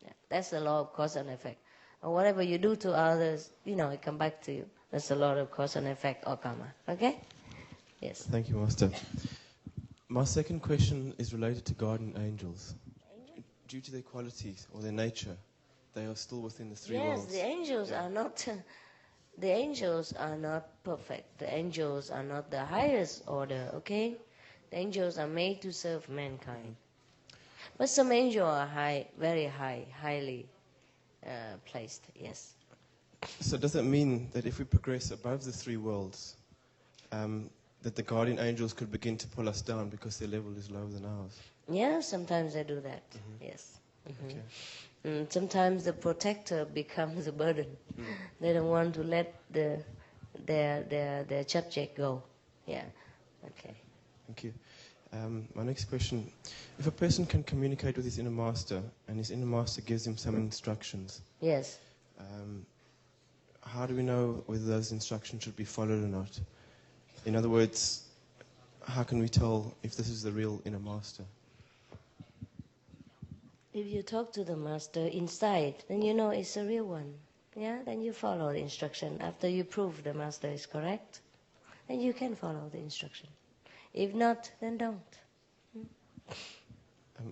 Yeah, that's the law of cause and effect. And whatever you do to others, it come back to you. That's the law of cause and effect or karma. Okay? Yes. Thank you, Master. My second question is related to guardian angels. Due to their qualities or their nature, they are still within the three worlds. Yes, the angels are not. The angels are not perfect. The angels are not the highest order. Okay, the angels are made to serve mankind. But some angels are very highly placed. Yes. So does that mean that if we progress above the three worlds, that the guardian angels could begin to pull us down because their level is lower than ours? Yeah, sometimes they do that. Yes. Okay. Sometimes the protector becomes a burden. They don't want to let their subject go. Yeah. Okay. Thank you. My next question: if a person can communicate with his inner master, and his inner master gives him some instructions, yes. How do we know whether those instructions should be followed or not? In other words, how can we tell if this is the real inner master? If you talk to the master inside, then you know it's a real one. Yeah, then you follow the instruction. After you prove the master is correct, then you can follow the instruction. If not, then don't.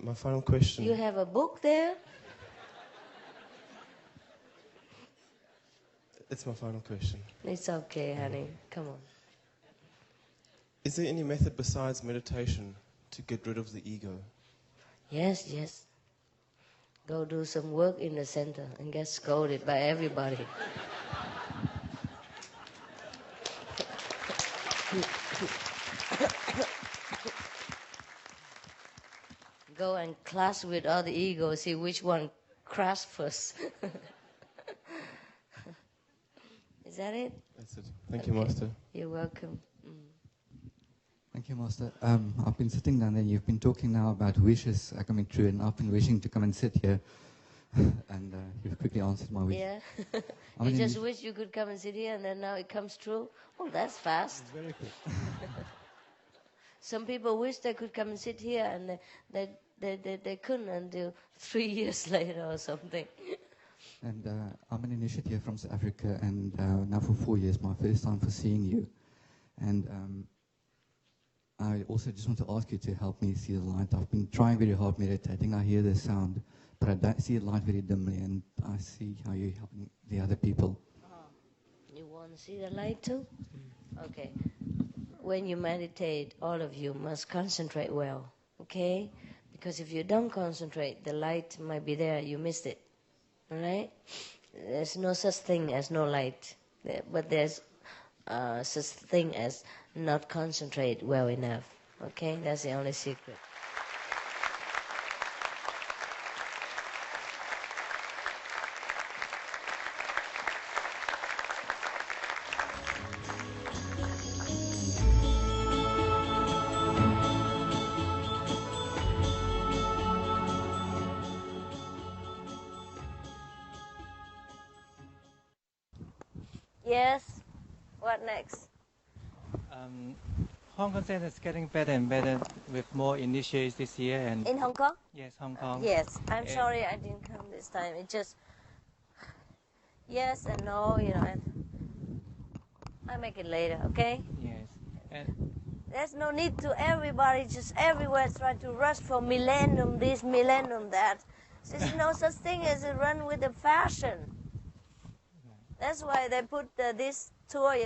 My final question. You have a book there? It's my final question. It's okay, honey. Come on. Is there any method besides meditation to get rid of the ego? Yes, yes. Go do some work in the center and get scolded by everybody. Go and clash with all the egos, see which one crashed first. Is that it? That's it. Thank you, Master. You're welcome. Thank you, Master. I've been sitting down there. You've been talking now about wishes are coming true, and I've been wishing to come and sit here. And you've quickly answered my wish. Yeah. You just wish you could come and sit here, and then now it comes true. Oh, that's fast. Very quick. Some people wish they could come and sit here, and they couldn't until 3 years later or something. And I'm an initiate here from South Africa, and now for 4 years, my first time for seeing you. And I also just want to ask you to help me see the light. I've been trying very hard meditating. I hear the sound, but I don't see the light very dimly, and I see how you're helping the other people. You want to see the light too? Okay. When you meditate, all of you must concentrate well, okay? Because if you don't concentrate, the light might be there, you missed it, all right? There's no such thing as no light, but there's such thing as not concentrate well enough, okay? That's the only secret. Yes. What next? Hong Kong Center is getting better and better with more initiates this year. And in Hong Kong? Yes, Hong Kong. Yes. I'm sorry I didn't come this time. It just yes and no, and I'll make it later, okay? Yes. And there's no need to everybody just everywhere try to rush for millennium this, millennium that. There's no such thing as a run with the fashion. That's why they put this tour,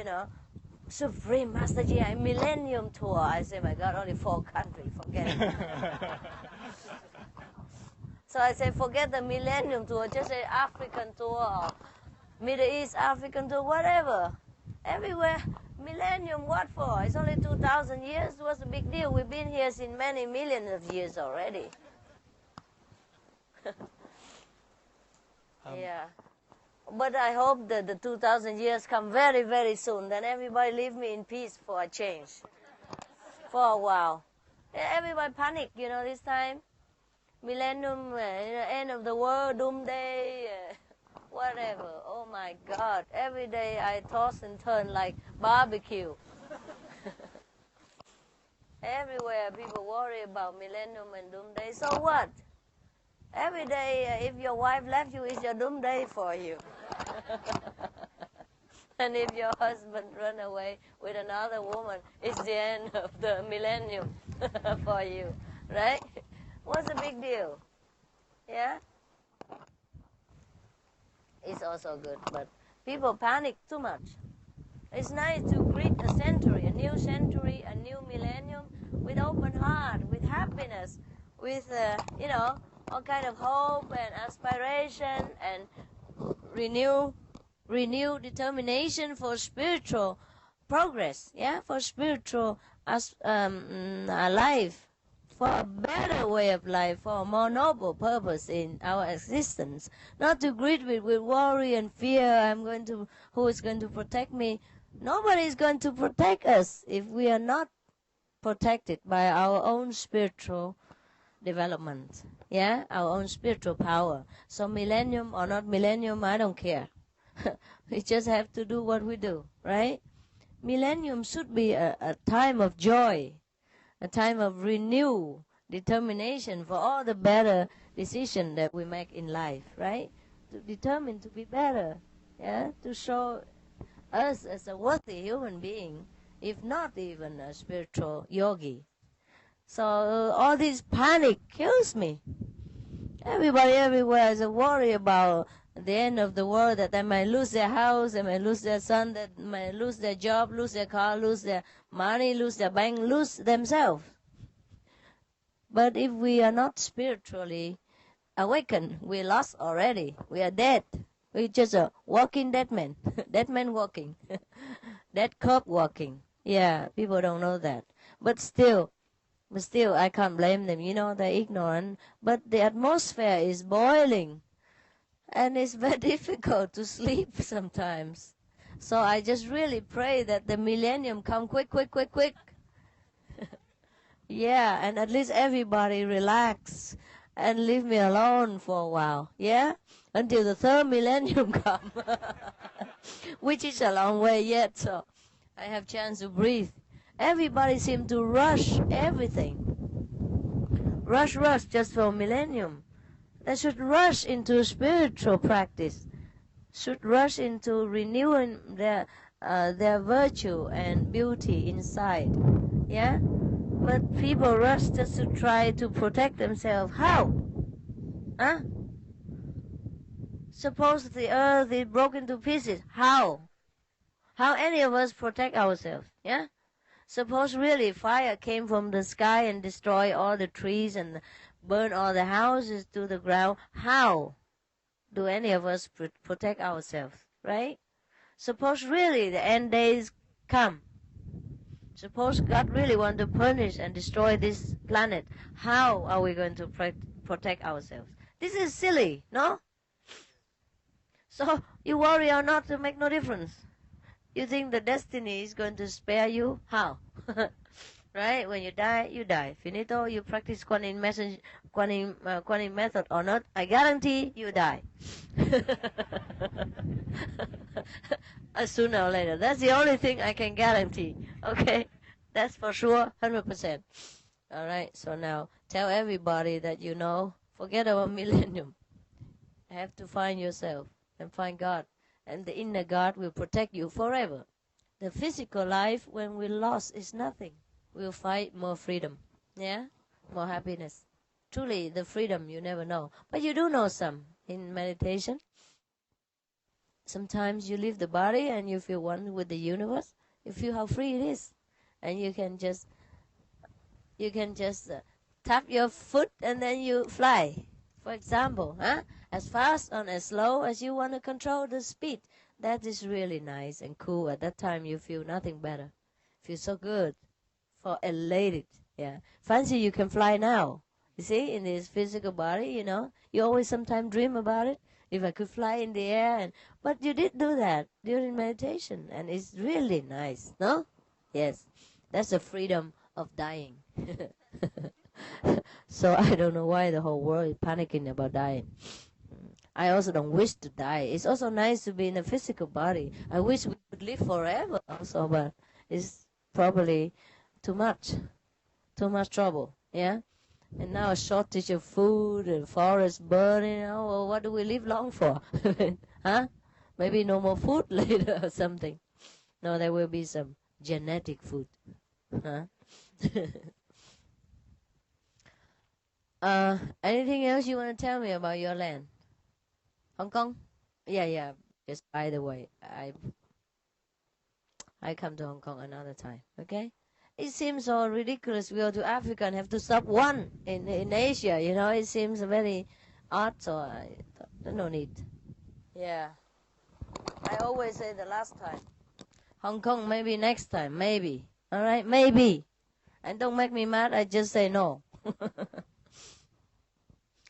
Supreme Master GI Millennium Tour. I say, my God, only 4 countries, forget it. So I say, forget the Millennium Tour, just say African Tour or Middle East African Tour, whatever. Everywhere, Millennium, what for? It's only 2,000 years. What's the big deal? We've been here since many millions of years already. Yeah. But I hope that the 2,000 years come very, very soon. Then everybody leave me in peace for a change. For a while. Everybody panic, this time. Millennium, end of the world, doomsday, whatever. Oh my God. Every day I toss and turn like barbecue. Everywhere people worry about millennium and doomsday. So what? Every day, if your wife left you, it's your doomsday for you. And if your husband run away with another woman, it's the end of the millennium for you, right? What's the big deal? Yeah? It's also good, but people panic too much. It's nice to greet a century, a new millennium with open heart, with happiness, with, all kind of hope and aspiration and renewed determination for spiritual progress, for spiritual life, for a better way of life, for a more noble purpose in our existence. Not to greet with worry and fear, who is going to protect me? Nobody is going to protect us if we are not protected by our own spiritual development, our own spiritual power. So millennium or not millennium, I don't care. We just have to do what we do, right? Millennium should be a time of joy, a time of renewed determination for all the better decisions that we make in life, right? To determine to be better, to show us as a worthy human being, if not even a spiritual yogi. So all this panic kills me. Everybody everywhere is worried about the end of the world, that they might lose their house, they might lose their son, that might lose their job, lose their car, lose their money, lose their bank, lose themselves. But if we are not spiritually awakened, we're lost already. We are dead. We're just a walking dead man. Dead man walking. Dead corpse walking. Yeah, people don't know that. But still, I can't blame them. They're ignorant. But the atmosphere is boiling. And it's very difficult to sleep sometimes. So I just really pray that the millennium come quick. Yeah, and at least everybody relax and leave me alone for a while. Yeah? Until the third millennium come. Which is a long way yet, so I have chance to breathe. Everybody seems to rush everything. Rush just for millennium. They should rush into spiritual practice. Should rush into renewing their virtue and beauty inside. Yeah? But people rush just to try to protect themselves. How? Huh? Suppose the earth is broken to pieces. How? How any of us protect ourselves? Yeah? Suppose really fire came from the sky and destroyed all the trees and burn all the houses to the ground. How do any of us protect ourselves? Right? Suppose really the end days come. Suppose God really wants to punish and destroy this planet. How are we going to protect ourselves? This is silly, no? So you worry or not to make no difference. You think the destiny is going to spare you? How? Right? When you die, you die. Finito, you practice quantum method or not, I guarantee you die. Sooner or later. That's the only thing I can guarantee. Okay? That's for sure, 100%. All right? So now, tell everybody that forget about millennium. You have to find yourself and find God. And the inner God will protect you forever. The physical life, when we lost, is nothing. We'll find more freedom. Yeah? More happiness. Truly, the freedom you never know. But you do know some in meditation. Sometimes you leave the body and you feel one with the universe. You feel how free it is. And you can just tap your foot and then you fly. For example, as fast or as slow as you want to control the speed. That is really nice and cool. At that time, you feel nothing better. Feel so good. For elated. Yeah. Fancy you can fly now. You see, in this physical body, you know, you always sometimes dream about it. If I could fly in the air, but you did do that during meditation, and it's really nice, no? Yes, that's the freedom of dying. So I don't know why the whole world is panicking about dying. I also don't wish to die. It's also nice to be in a physical body. I wish we could live forever also, but it's probably too much trouble, yeah? And now a shortage of food and forest burning, well, what do we live long for? Huh? Maybe no more food later or something. No, there will be some genetic food. Huh? Anything else you want to tell me about your land? Hong Kong? Yeah. Just by the way, I come to Hong Kong another time, okay? It seems so ridiculous. We go to Africa and have to stop one in Asia, you know. It seems very odd, so no need. Yeah. I always say the last time. Hong Kong, maybe next time, maybe. All right, maybe. And don't make me mad, I just say no.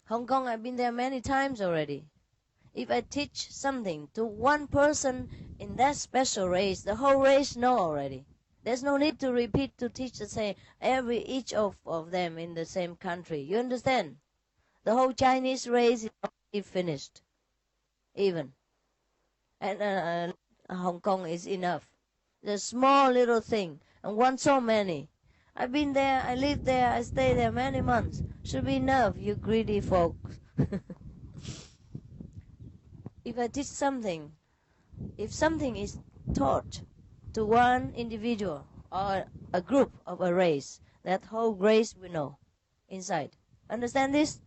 Hong Kong, I've been there many times already. If I teach something to one person in that special race, the whole race know already. There's no need to repeat to teach the same each of them in the same country. You understand? The whole Chinese race is already finished, even. And Hong Kong is enough. The small little thing, and want so many. I've been there, I lived there, I stayed there many months. Should be enough, you greedy folks. If I teach something, if something is taught to one individual or a group of a race, that whole race will know inside. Understand this?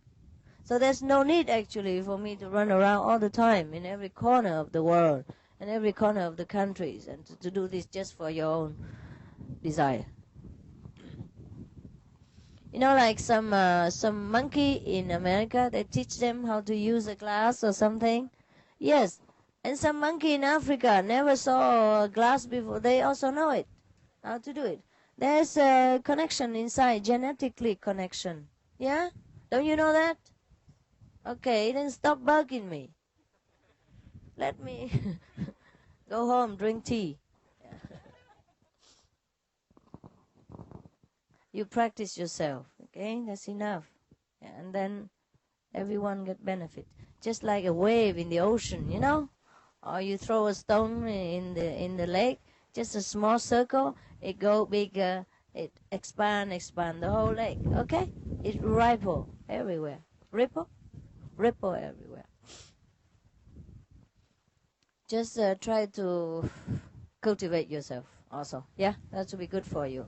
So there's no need actually for me to run around all the time in every corner of the world and every corner of the countries and to do this just for your own desire. You know, like some monkey in America, they teach them how to use a glass or something. Yes, and some monkey in Africa never saw a glass before. They also know it, how to do it. There's a connection inside, genetically connection. Yeah? Don't you know that? Okay, then stop bugging me. Let me go home, drink tea. You practice yourself, okay? That's enough. Yeah, and then everyone get benefit. Just like a wave in the ocean, you know? Or you throw a stone in the lake, just a small circle, it go bigger, it expand the whole lake, okay? It ripple everywhere. Ripple everywhere. Just try to cultivate yourself also. Yeah, that will be good for you.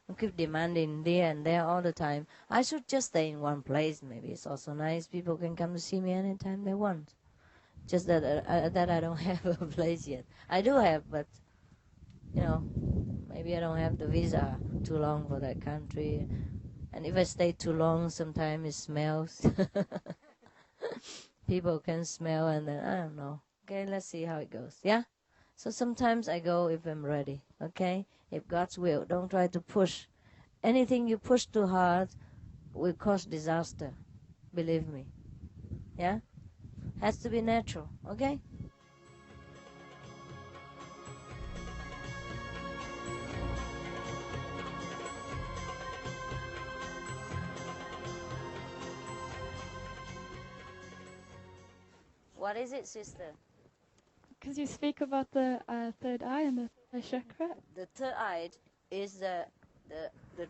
Don't keep demanding there and there all the time. I should just stay in one place. Maybe it's also nice. People can come to see me anytime they want. Just that I don't have a place yet. I do have, but you know, maybe I don't have the visa too long for that country. And if I stay too long, sometimes it smells. People can smell, and then I don't know. Okay, let's see how it goes. Yeah? So sometimes I go if I'm ready. Okay? If God's will. Don't try to push. Anything you push too hard will cause disaster. Believe me. Yeah? Has to be natural. Okay? What is it, sister? Because you speak about the third eye and the third chakra. The third eye is the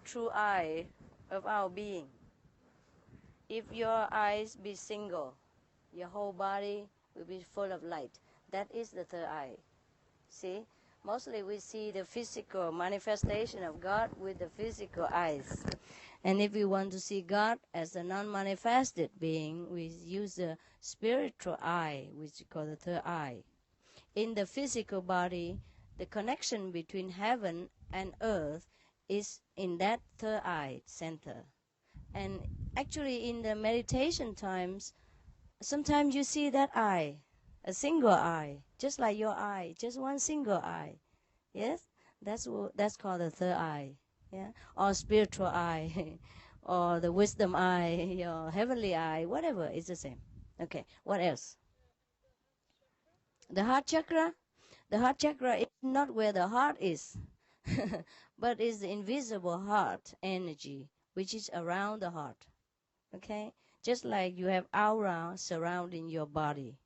true eye of our being. If your eyes be single, your whole body will be full of light. That is the third eye. See? Mostly we see the physical manifestation of God with the physical eyes. And if we want to see God as a non-manifested being, we use the spiritual eye, which we call the third eye. In the physical body, the connection between heaven and earth is in that third eye center. And actually in the meditation times, sometimes you see that eye, a single eye, just like your eye, just one single eye. Yes? That's called the third eye. Yeah? Or spiritual eye. or the wisdom eye, your heavenly eye, whatever, it's the same. Okay, what else? The heart chakra? The heart chakra is not where the heart is, but is the invisible heart energy, which is around the heart. Okay? Just like you have aura surrounding your body.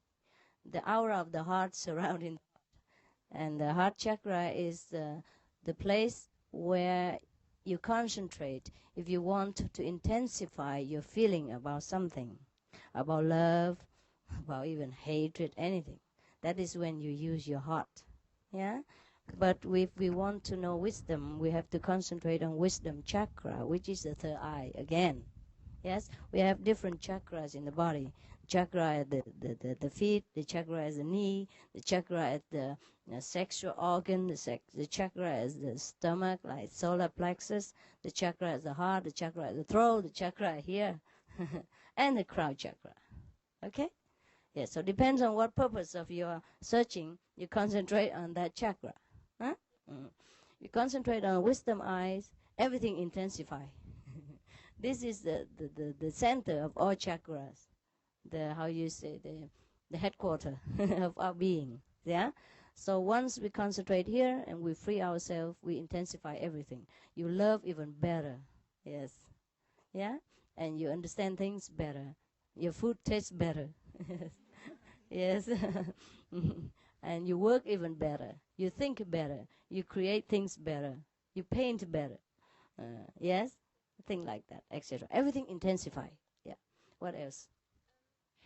The aura of the heart surrounding the heart. And the heart chakra is the place where you concentrate if you want to intensify your feeling about something, about love, about even hatred, anything. That is when you use your heart. Yeah? But if we want to know wisdom, we have to concentrate on wisdom chakra, which is the third eye again. Yes? We have different chakras in the body. Chakra at the feet, the chakra at the knee, the chakra at the sexual organ, the chakra at the stomach, like solar plexus, the chakra at the heart, the chakra at the throat, the chakra here, and the crown chakra. Okay? Yes, so depends on what purpose of your searching, you concentrate on that chakra. Huh? You concentrate on wisdom eyes, everything intensify. This is the center of all chakras. The headquarter of our being. Yeah? So once we concentrate here and we free ourselves, we intensify everything. You love even better. Yes. Yeah? And you understand things better. Your food tastes better. Yes. And you work even better. You think better. You create things better. You paint better. Yes? Thing like that, etc. Everything intensify. Yeah. What else?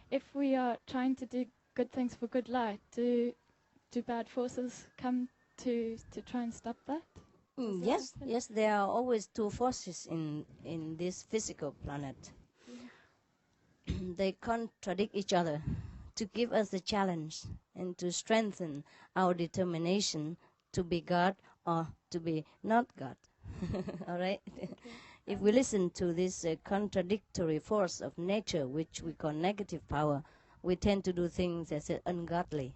If we are trying to do good things for good light, do bad forces come to try and stop that? Yes, yes, there are always two forces in this physical planet. They contradict each other to give us the challenge and to strengthen our determination to be God or to be not God. All right? If we listen to this contradictory force of nature, which we call negative power, we tend to do things as ungodly,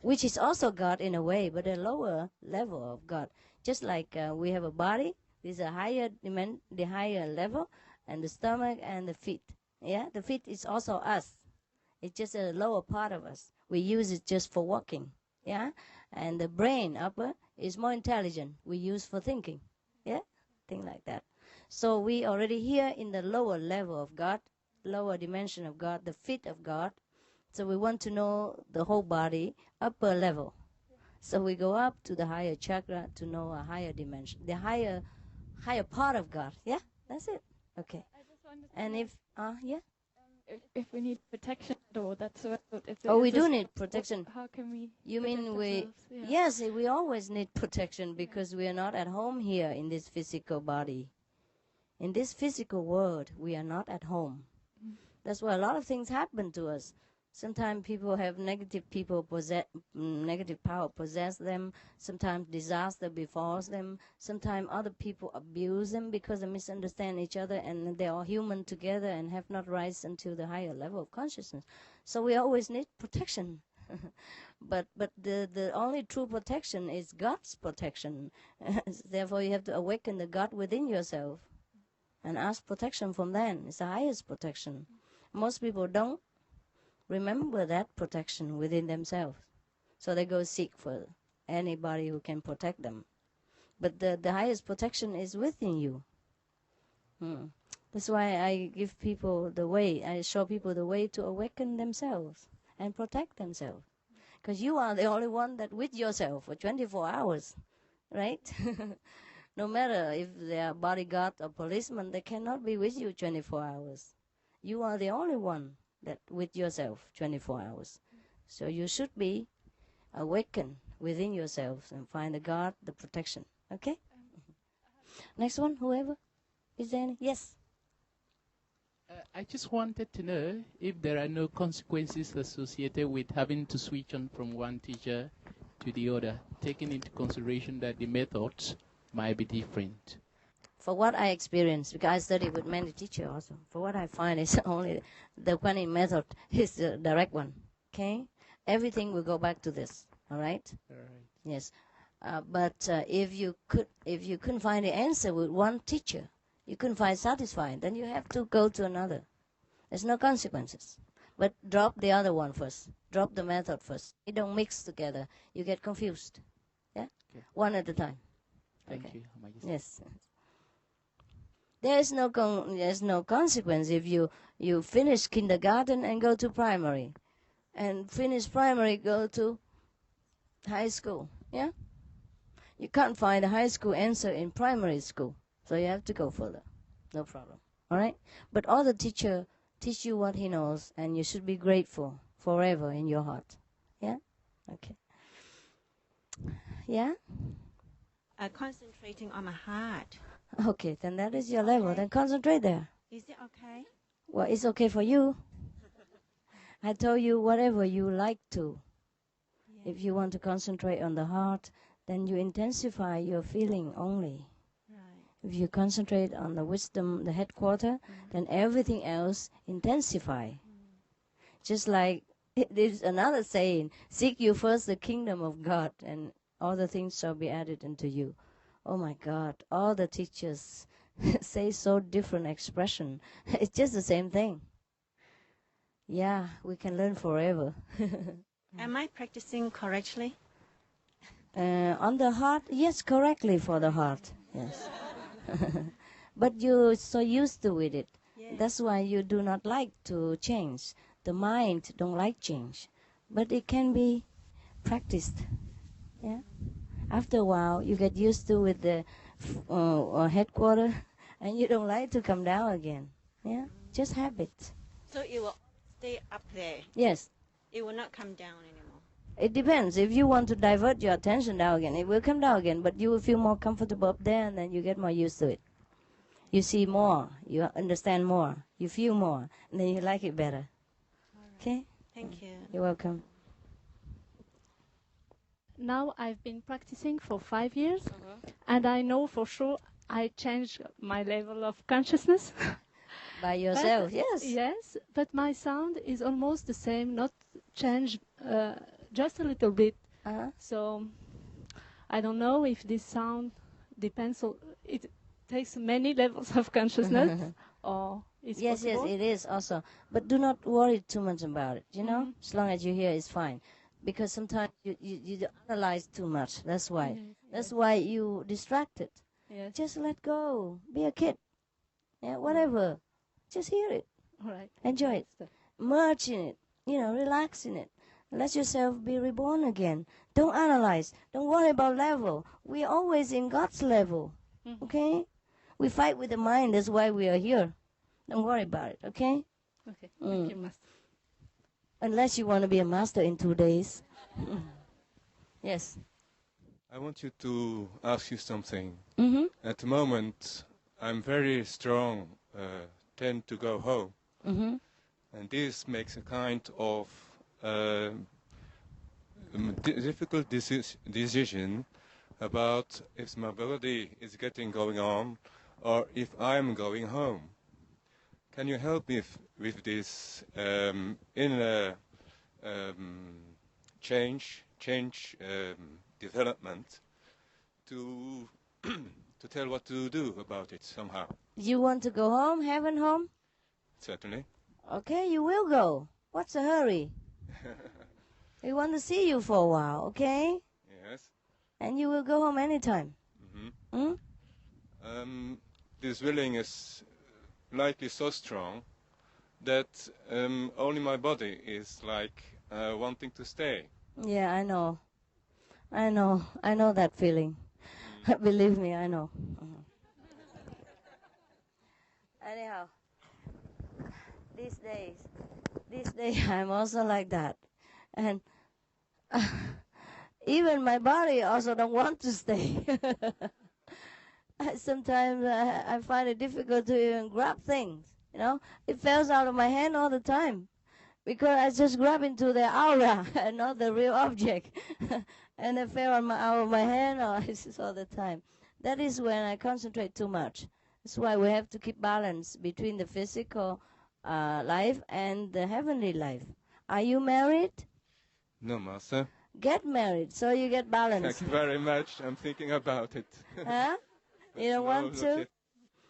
which is also God in a way, but a lower level of God. Just like we have a body, there's a higher the higher level, and the stomach and the feet. Yeah, the feet is also us. It's just a lower part of us. We use it just for walking. Yeah, and the brain upper is more intelligent. We use for thinking. Yeah, thing like that. So we already here in the lower level of God, lower dimension of God, the feet of God. So we want to know the whole body, upper level. So we go up to the higher chakra to know a higher dimension, the higher part of God. Yeah, that's it. Okay. And if if we need protection at all, that's what. We do need protection. How can we? You mean we? Yeah. Yes, we always need protection because we are not at home here in this physical body. In this physical world, we are not at home. That's why a lot of things happen to us. Sometimes people have negative power possess them. Sometimes disaster befalls them. Sometimes other people abuse them because they misunderstand each other and they are human together and have not risen until the higher level of consciousness. So we always need protection. But the only true protection is God's protection. Therefore, you have to awaken the God within yourself and ask protection from them. It's the highest protection. Most people don't remember that protection within themselves. So they go seek for anybody who can protect them. But the highest protection is within you. That's why I give people the way. I show people the way to awaken themselves and protect themselves. Because you are the only one that with yourself for 24 hours, right? No matter if they are bodyguard or policeman, they cannot be with you 24 hours. You are the only one that with yourself 24 hours. So you should be awakened within yourself and find the God, the protection. Okay? Next one, whoever. Is there any? Yes. I just wanted to know if there are no consequences associated with having to switch on from one teacher to the other, taking into consideration that the methods might be different. For what I experienced, because I studied with many teachers also, for what I find is only the Kuan method is the direct one. Okay? Everything will go back to this. All right? All right. Yes. But if you couldn't find the answer with one teacher, You couldn't find satisfying, then you have to go to another. There's no consequences. But drop the other one first. Drop the method first. It don't mix together. You get confused. Yeah? Okay. One at a time. Thank Okay. you, Her Majesty. Yes. There's no consequence if you finish kindergarten and go to primary, and finish primary, go to high school. Yeah? You can't find a high school answer in primary school, so you have to go further. No problem. All right? But all the teacher teach you what he knows, and you should be grateful forever in your heart. Yeah? Okay. Yeah? Concentrating on my heart. Okay, then that is your level. Then concentrate there. Is it okay? Well, it's okay for you. I told you whatever you like to. Yeah. If you want to concentrate on the heart, then you intensify your feeling only. Right. If you concentrate on the wisdom, the headquarter, then everything else intensify. Just like there's another saying, seek you first the kingdom of God, and all the things shall be added unto you. Oh my God, all the teachers say so different expression. It's just the same thing. Yeah, we can learn forever. Am I practicing correctly? On the heart, yes, correctly for the heart. Yes. But you're so used to with it. Yes. That's why you do not like to change. The mind don't like change. But it can be practiced. Yeah. After a while, you get used to with the headquarter, and you don't like to come down again. Yeah, just habit. So it will stay up there? Yes. It will not come down anymore? It depends. If you want to divert your attention down again, it will come down again, but you will feel more comfortable up there, and then you get more used to it. You see more, you understand more, you feel more, and then you like it better. Right. Okay? Thank you. You're welcome. Now I've been practicing for 5 years, and I know for sure I changed my level of consciousness. By yourself, but, yes. Yes, but my sound is almost the same, not changed, just a little bit. So I don't know if this sound depends on, it takes many levels of consciousness, or it's possible. Yes, it is also. But do not worry too much about it, you know? As long as you hear, it's fine. Because sometimes you analyze too much. That's why. That's why you distracted. Yes. Just let go. Be a kid. Yeah, whatever. Just hear it. All right. Enjoy it. Merge in it. You know, relax in it. Let yourself be reborn again. Don't analyze. Don't worry about level. We're always in God's level. Okay? We fight with the mind. That's why we are here. Don't worry about it. Okay? Okay. Thank you, Master. Unless you want to be a master in 2 days. Yes. I want you to ask you something. Mm-hmm. At the moment, I'm very strong, tend to go home. Mm-hmm. And this makes a kind of difficult decision about if my body is getting going on or if I'm going home. Can you help me with this inner change development to to tell what to do about it somehow? You want to go home, heaven home? Certainly. Okay, you will go. What's the hurry? We want to see you for a while, okay? Yes. And you will go home anytime. Mm-hmm. This willing is likely so strong that only my body is like wanting to stay. Yeah, I know. I know that feeling. Believe me, I know. Anyhow, these days I'm also like that. And even my body also don't want to stay. Sometimes I find it difficult to even grab things, you know. It falls out of my hand all the time because I just grab into the aura and not the real object. And it fell out of my hand all the time. That is when I concentrate too much. That's why we have to keep balance between the physical life and the heavenly life. Are you married? No, Master. Get married so you get balance. Thank you very much. I'm thinking about it. Huh? You don't want to?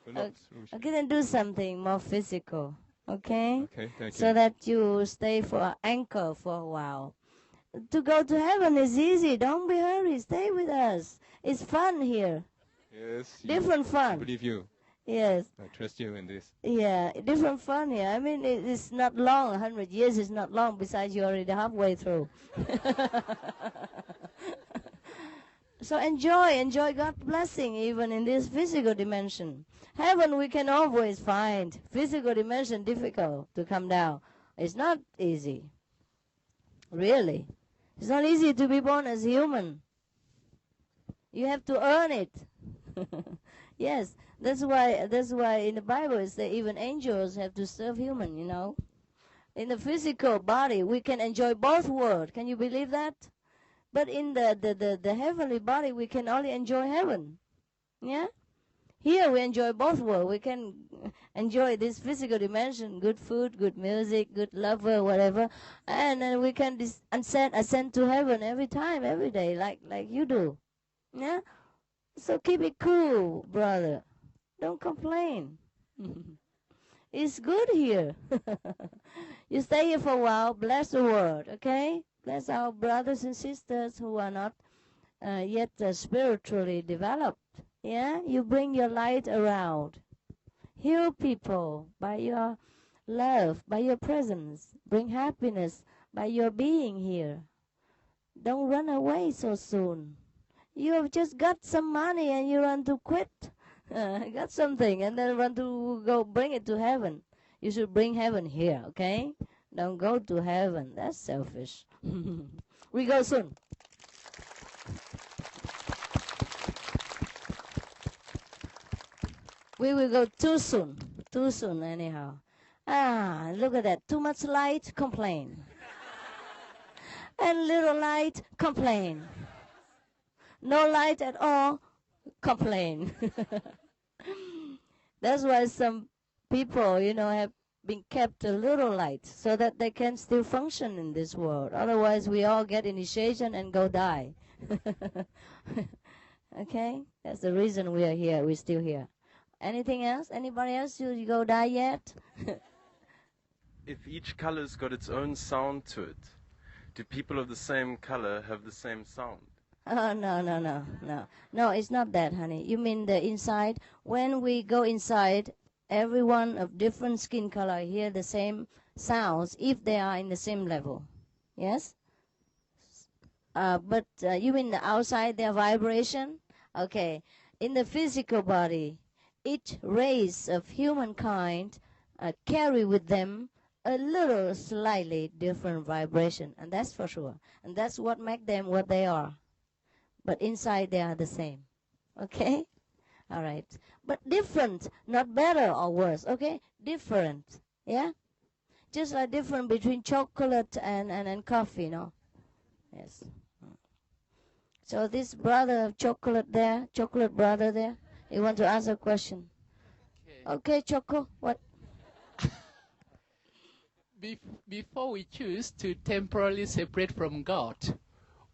Okay, then do something more physical. Okay? Okay, thank you. So that you stay for anchor for a while. To go to heaven is easy. Don't be hurried. Stay with us. It's fun here. Yes. Different fun. I believe you. Yes. I trust you in this. Yeah, different fun here. I mean, it's not long. 100 years is not long. Besides, you're already halfway through. So enjoy God's blessing even in this physical dimension. Heaven we can always find. Physical dimension difficult to come down. It's not easy. Really. It's not easy to be born as human. You have to earn it. Yes, that's why in the Bible it says even angels have to serve human, you know. In the physical body we can enjoy both worlds. Can you believe that? But in the heavenly body, we can only enjoy heaven. Yeah? Here we enjoy both worlds. We can enjoy this physical dimension, good food, good music, good lover, whatever. And then we can ascend to heaven every time, every day, like you do. Yeah? So keep it cool, brother. Don't complain. It's good here. You stay here for a while. Bless the word, okay? Bless our brothers and sisters who are not yet spiritually developed. Yeah, you bring your light around. Heal people by your love, by your presence. Bring happiness by your being here. Don't run away so soon. You have just got some money and you run to quit. Got something and then run to go bring it to heaven. You should bring heaven here, okay? Don't go to heaven. That's selfish. We go soon. We will go too soon. Too soon anyhow. Look at that. Too much light, complain. And little light, complain. No light at all, complain. That's why some people, have been kept a little light so that they can still function in this world. Otherwise, we all get initiation and go die. Okay? That's the reason we are here. We're still here. Anything else? Anybody else? You go die yet? If each color's got its own sound to it, do people of the same color have the same sound? Oh, no. No, it's not that, honey. You mean the inside? When we go inside, everyone of different skin color hear the same sounds if they are in the same level. Yes? But you mean the outside, their vibration? Okay. In the physical body, each race of humankind carry with them a little slightly different vibration. And that's for sure. And that's what makes them what they are. But inside they are the same. Okay? All right. But different, not better or worse. Okay? Different. Yeah? Just like different between chocolate and coffee, no? Yes. So this brother of chocolate brother there, you want to ask a question? Okay, Choco, what? Before we choose to temporarily separate from God,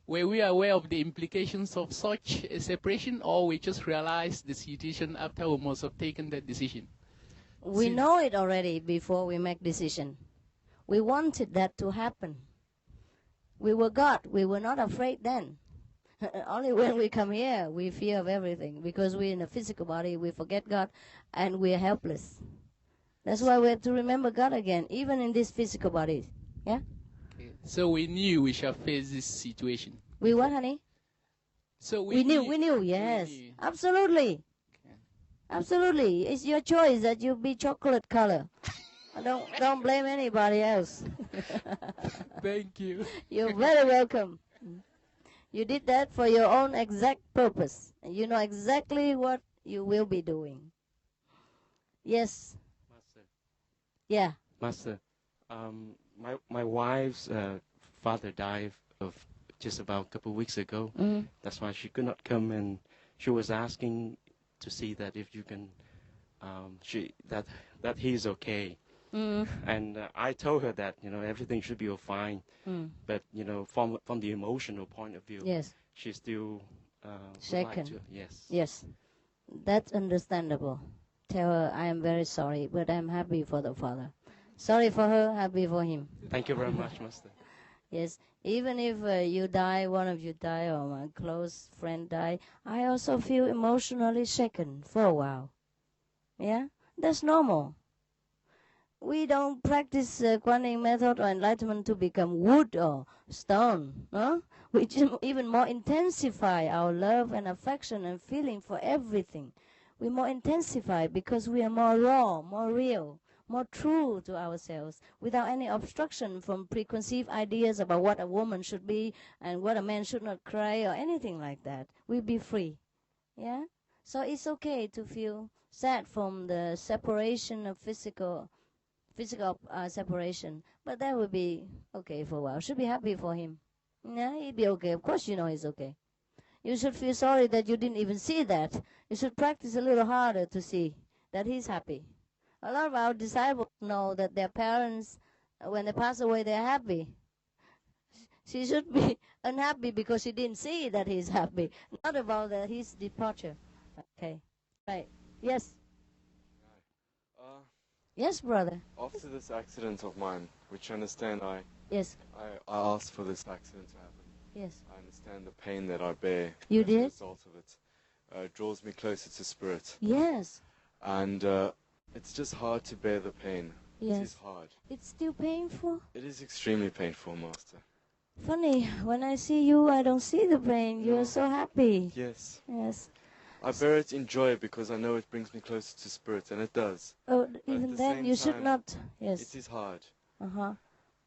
were we aware of the implications of such a separation, or we just realized the situation after we must have taken that decision? We know it already before we make decision. We wanted that to happen. We were God. We were not afraid then. Only when we come here, we fear of everything. Because we're in a physical body, we forget God, and we are helpless. That's why we have to remember God again, even in this physical body. Yeah? So we knew we shall face this situation. We what, honey? So we knew, yes. Absolutely. Okay. Absolutely. It's your choice that you be chocolate color. Don't blame anybody else. Thank you. You're very welcome. You did that for your own exact purpose. And you know exactly what you will be doing. Yes. Master. Yeah. Master, my wife's father died of just about a couple of weeks ago. Mm. That's why she could not come, and she was asking to see that if you can, that he's okay. Mm. And I told her that everything should be all fine, but from the emotional point of view, yes, she still would shaken. like to, yes. Yes, that's understandable. tell her, I am very sorry, but I'm happy for the father. Sorry for her, happy for him. Thank you very much, Master. Yes, even if you die, one of you die, or my close friend die, I also feel emotionally shaken for a while. Yeah, that's normal. We don't practice Quantum method or enlightenment to become wood or stone. No? We even more intensify our love and affection and feeling for everything. We more intensify because we are more raw, more real, more true to ourselves, without any obstruction from preconceived ideas about what a woman should be and what a man should not cry or anything like that. We be free. Yeah? So it's okay to feel sad from the separation of physical separation, but that would be okay for a while. Should be happy for him. Yeah, he'd be okay. Of course you know he's okay. You should feel sorry that you didn't even see that. You should practice a little harder to see that he's happy. A lot of our disciples know that their parents, when they pass away, they're happy. She should be unhappy because she didn't see that he's happy, not about his departure. Okay, right. Yes. Yes, brother. After this accident of mine, which I understand I asked for this accident to happen. Yes. I understand the pain that I bear You as did? a result of it. It draws me closer to spirit. Yes. And it's just hard to bear the pain. Yes. It is hard. It's still painful? It is extremely painful, Master. Funny, when I see you, I don't see the pain. You're so happy. Yes. Yes. I bear it in joy because I know it brings me closer to spirit, and it does. Oh, But even at the then, same you should time, not. Yes. It is hard. Uh-huh.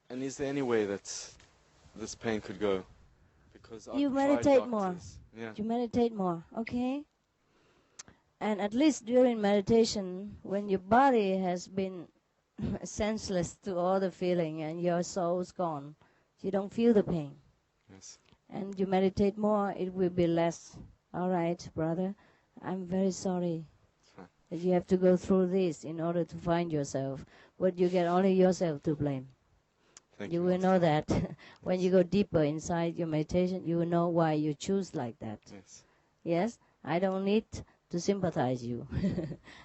And is there any way that this pain could go? Because You I've tried meditate more. doctors. Yeah. You meditate more, okay? And at least during meditation, when your body has been senseless to all the feeling and your soul's gone, you don't feel the pain. Yes. And you meditate more, it will be less. All right, brother, I'm very sorry that you have to go through this in order to find yourself. But you get only yourself to blame. Thank You will know that when you go deeper inside your meditation, you will know why you choose like that. Yes. Yes, I don't need to sympathize you.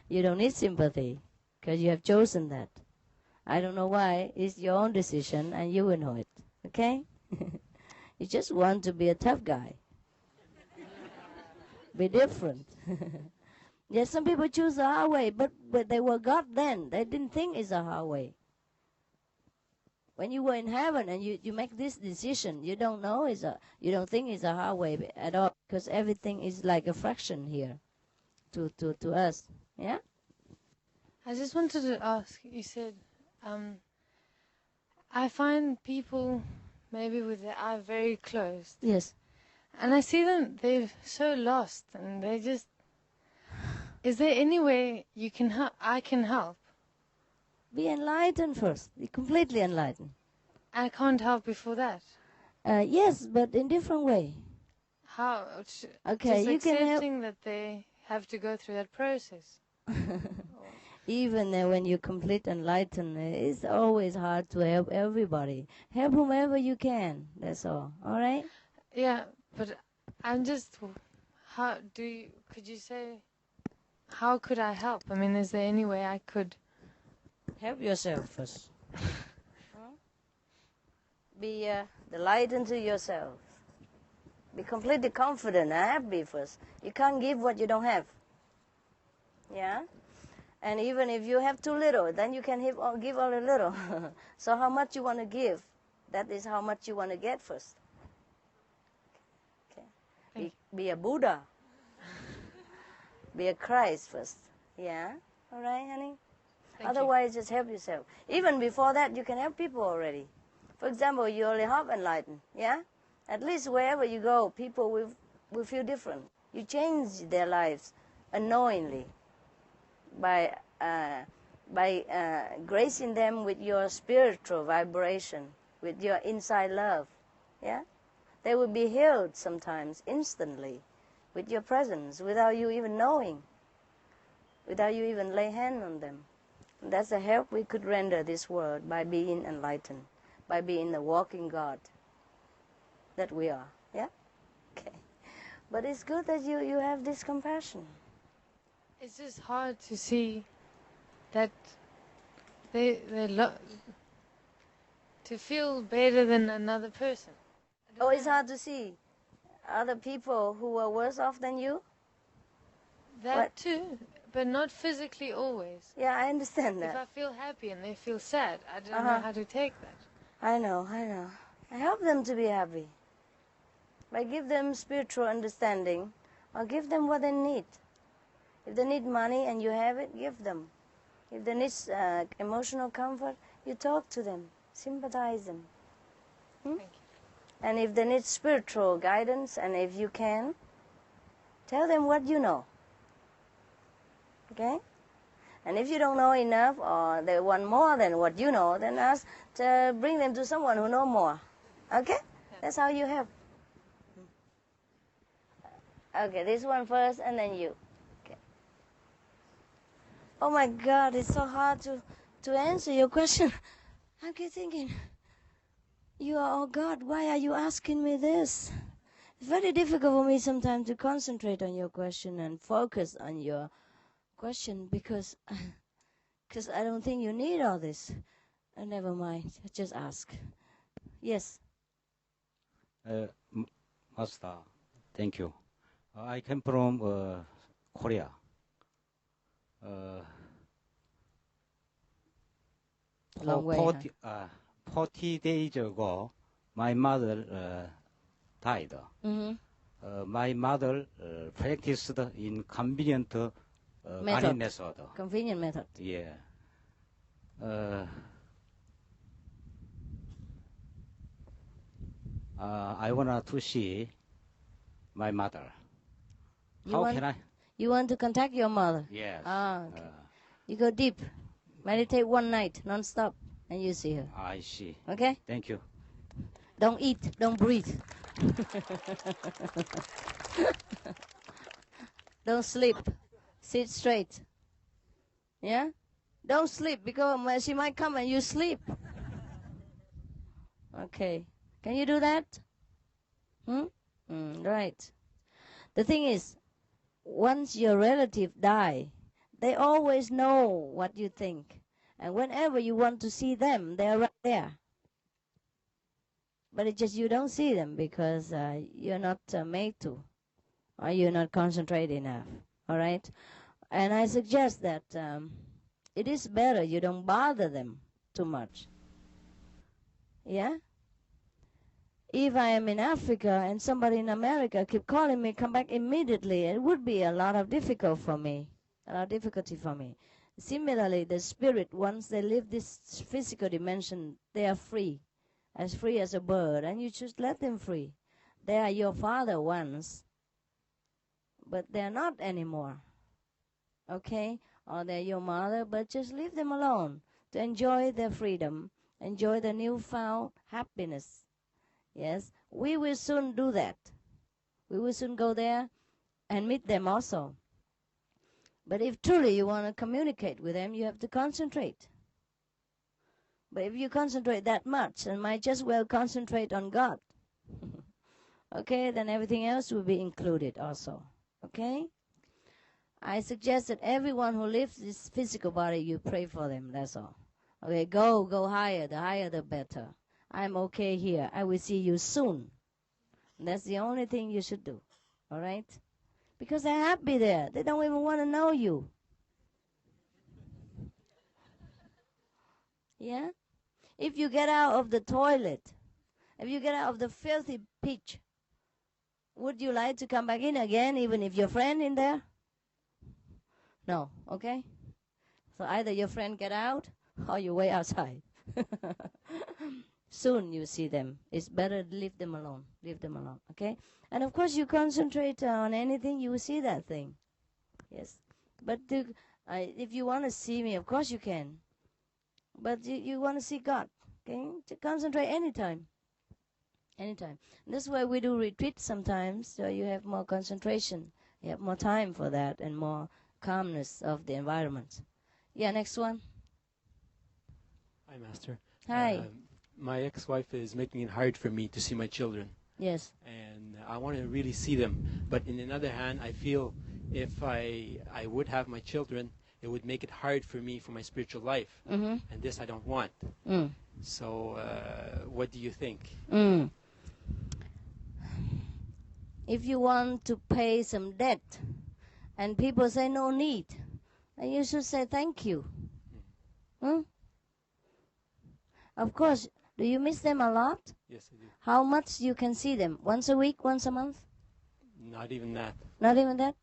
You don't need sympathy because you have chosen that. I don't know why. It's your own decision and you will know it. Okay? You just want to be a tough guy. Be different. Yes, some people choose the hard way, but they were God then. They didn't think it's a hard way. When you were in heaven and you make this decision, you don't know you don't think it's a hard way at all, because everything is like a fraction here to us. Yeah? I just wanted to ask, you said, I find people maybe with their eye very closed. Yes. And I see them, they're so lost, and they just... Is there any way you can help? I can help? Be enlightened first. Be completely enlightened. I can't help before that. Yes, but in different way. How? Okay, just you can help. accepting that they have to go through that process. Even when you're complete enlightened, it's always hard to help everybody. Help whomever you can. That's all. All right? Yeah, but I'm just... Could you say... How could I help? I mean, is there any way I could... Help yourself first. Be the light into yourself. Be completely confident and happy first. You can't give what you don't have. Yeah? And even if you have too little, then you can give only little. So how much you want to give, that is how much you want to get first. Okay. Be a Buddha. Be a Christ first. Yeah? All right, honey? Otherwise, just help yourself. Even before that, you can help people already. For example, you only half enlightened. Yeah? At least wherever you go, people will feel different. You change their lives unknowingly by gracing them with your spiritual vibration, with your inside love. Yeah? They will be healed sometimes instantly with your presence, without you even knowing, without you even lay hand on them. That's the help we could render this world by being enlightened, by being the walking God that we are. Yeah? Okay. But it's good that you have this compassion. It's just hard to see that to feel better than another person. Oh, it's hard to see other people who are worse off than you? That What? too, but not physically always. Yeah, I understand If I that. feel happy and they feel sad, I don't know how to take that. I know. I help them to be happy. I give them spiritual understanding, or give them what they need. If they need money and you have it, give them. If they need emotional comfort, you talk to them, sympathize them. Thank you. And if they need spiritual guidance, and if you can, tell them what you know. Okay? And if you don't know enough, or they want more than what you know, then ask to bring them to someone who knows more. Okay? That's how you help. Okay, this one first, and then you. Okay. Oh my God, it's so hard to answer your question. I keep thinking, you are, oh God, why are you asking me this? It's very difficult for me sometimes to concentrate on your question and focus on your question because I don't think you need all this. Never mind, just ask. Yes. Master, thank you. I came from Korea. 40 days ago, my mother died. My mother practiced in convenient method. Convenient method. Yeah. I want to see my mother. You want to contact your mother? Yes. Okay. You go deep. Meditate one night, non-stop, and you see her. I see. Okay? Thank you. Don't eat, don't breathe. Don't sleep. Sit straight. Yeah? Don't sleep because she might come and you sleep. Okay. Can you do that? Right. The thing is, once your relative die, they always know what you think. And whenever you want to see them, they're right there. But it's just you don't see them because you're not made to. Or you're not concentrated enough. All right? And I suggest that it is better you don't bother them too much. Yeah? If I am in Africa and somebody in America keep calling me, come back immediately, it would be a lot of difficulty for me. Similarly, the spirit, once they leave this physical dimension, they are free as a bird, and you just let them free. They are your father once, but they're not anymore. Okay? Or they're your mother, but just leave them alone to enjoy their freedom, enjoy the newfound happiness. Yes, we will soon do that. We will soon go there and meet them also. But if truly you want to communicate with them, you have to concentrate. But if you concentrate that much, and might just well concentrate on God, okay, then everything else will be included also. Okay? I suggest that everyone who lives this physical body, you pray for them, that's all. Okay, go higher. The higher the better. I'm okay here. I will see you soon. That's the only thing you should do. All right? Because they're happy there. They don't even want to know you. Yeah? If you get out of the toilet, if you get out of the filthy pitch, would you like to come back in again even if your friend in there? No. Okay? So either your friend get out or you wait outside. Soon you see them. It's better to leave them alone. Leave them alone. Okay? And of course you concentrate on anything, you will see that thing. Yes. But if you want to see me, of course you can. But you want to see God. Okay? To concentrate anytime. Anytime. And that's why we do retreats sometimes, so you have more concentration. You have more time for that and more calmness of the environment. Yeah, next one. Hi, Master. Hi. My ex-wife is making it hard for me to see my children. Yes. And I want to really see them. But in another hand, I feel if I would have my children, it would make it hard for me for my spiritual life, Mhm. and this I don't want. Mm. So, what do you think? Mm. If you want to pay some debt, and people say no need, then you should say thank you. Hmm? Of course. Do you miss them a lot? Yes, I do. How much you can see them? Once a week, once a month? Not even that. Not even that?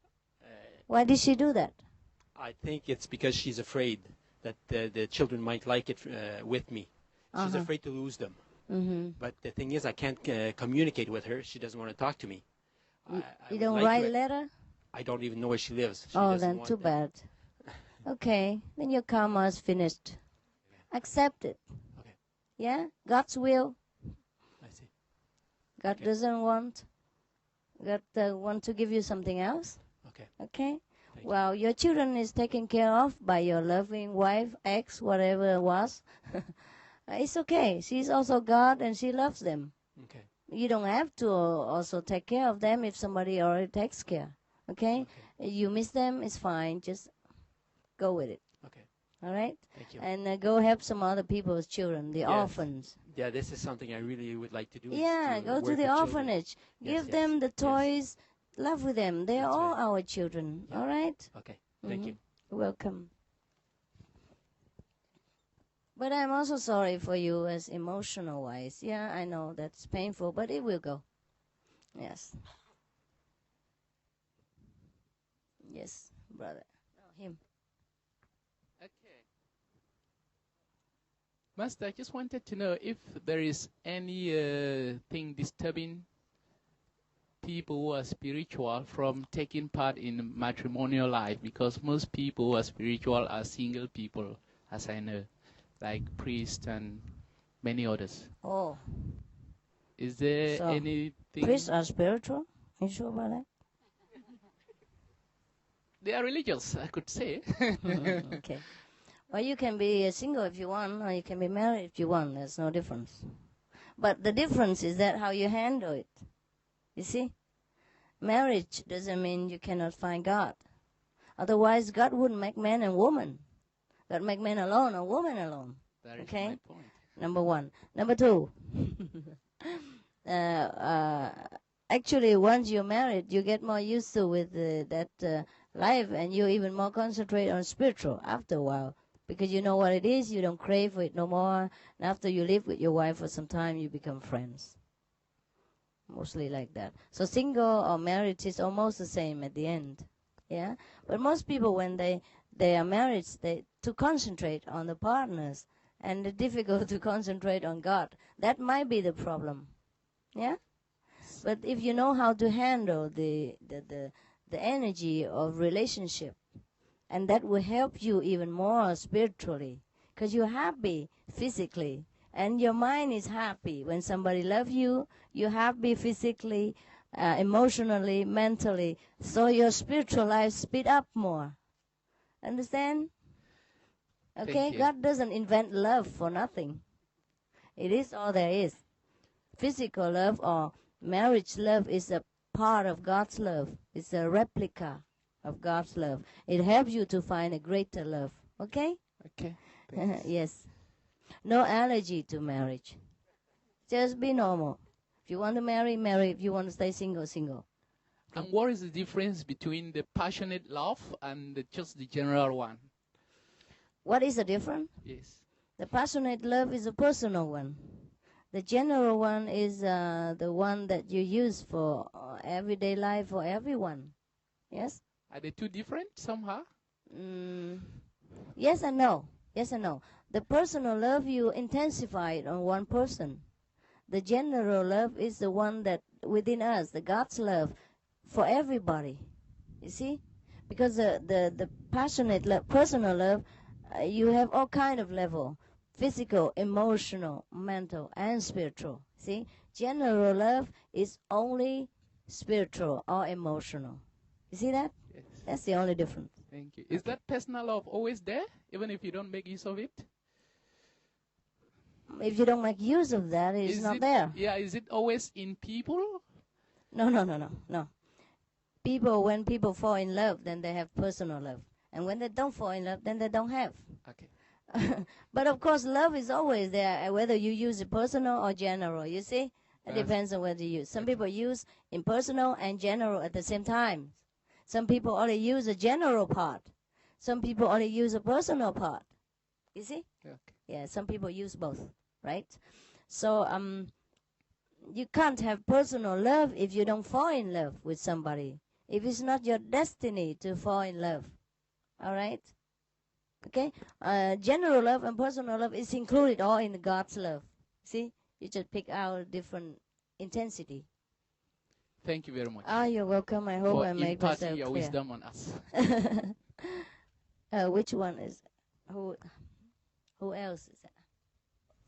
Why did she do that? I think it's because she's afraid that the children might like it with me. She's Uh-huh. afraid to lose them. Mm-hmm. But the thing is, I can't communicate with her. She doesn't want to talk to me. I You would don't like write to- letter? I don't even know where she lives. She Oh, doesn't then want too that. bad. Okay, then your karma is finished. Accept it. Okay. Yeah? God's will. I see. God doesn't want. God want to give you something else. Okay. Okay? Well, your children is taken care of by your loving wife, ex, whatever it was. It's okay. She's also God and she loves them. Okay. You don't have to also take care of them if somebody already takes care. Okay? You miss them, it's fine. Just go with it. Okay. All right? Thank you. And go help some other people's children, the Yes. orphans. Yeah, this is something I really would like to do. is Yeah, to go work to the with children. orphanage. Yes, Give yes, them the yes. toys. Love with them. They are That's all right. our children. Yeah. All right? Okay. Thank you. You're welcome. But I'm also sorry for you as emotional-wise. Yeah, I know that's painful, but it will go. Yes. Yes, brother. No, him. Okay. Master, I just wanted to know if there is any thing disturbing people who are spiritual from taking part in matrimonial life, because most people who are spiritual are single people, as I know, like priests and many others. Oh. Is there So, anything? priests are spiritual? You sure about that? They are religious, I could say. Okay. Well, you can be single if you want, or you can be married if you want. There's no difference. But the difference is that how you handle it. You see? Marriage doesn't mean you cannot find God. Otherwise, God wouldn't make man and woman. God make man alone or woman alone. That is Okay? my point. Number one. Number two. Actually, once you're married, you get more used to with that life, and you even more concentrate on spiritual after a while, because you know what it is. You don't crave for it no more. And after you live with your wife for some time, you become friends. Mostly like that. So single or married is almost the same at the end. Yeah. But most people, when they are married, they to concentrate on the partners, and it's difficult to concentrate on God. That might be the problem. Yeah. But if you know how to handle the energy of relationship, and that will help you even more spiritually, because you're happy physically, and your mind is happy. When somebody loves you, you're happy physically, emotionally, mentally. So your spiritual life speed up more. Understand? Okay, Thank you. God doesn't invent love for nothing. It is all there is. Physical love or marriage love is a part of God's love. It's a replica of God's love. It helps you to find a greater love. Okay? Okay. Yes. No allergy to marriage. Just be normal. If you want to marry, marry. If you want to stay single, single. And what is the difference between the passionate love and just the general one? What is the difference? Yes. The passionate love is a personal one. The general one is the one that you use for everyday life for everyone. Yes? Are they two different somehow? Yes and no. Yes and no. The personal love, you intensify it on one person. The general love is the one that within us, the God's love for everybody. You see? Because the passionate love, personal love, you have all kind of level. Physical, emotional, mental, and spiritual. See? General love is only spiritual or emotional. You see that? Yes. That's the only difference. Thank you. Is that personal love always there, even if you don't make use of it? If you don't make use of that, it's not there. Yeah, is it always in people? No. when people fall in love, then they have personal love. And when they don't fall in love, then they don't have. Okay. But of course, love is always there, whether you use it personal or general. You see? It depends on whether you use. Some people use impersonal and general at the same time. Some people only use a general part. Some people only use a personal part. You see? Okay. Yeah, some people use both, right? So you can't have personal love if you don't fall in love with somebody. If it's not your destiny to fall in love. All right? Okay? General love and personal love is included all in God's love. See? You just pick out different intensity. Thank you very much. You're welcome. I hope for I make myself imparting your clear. wisdom on us. Which one is who else is that?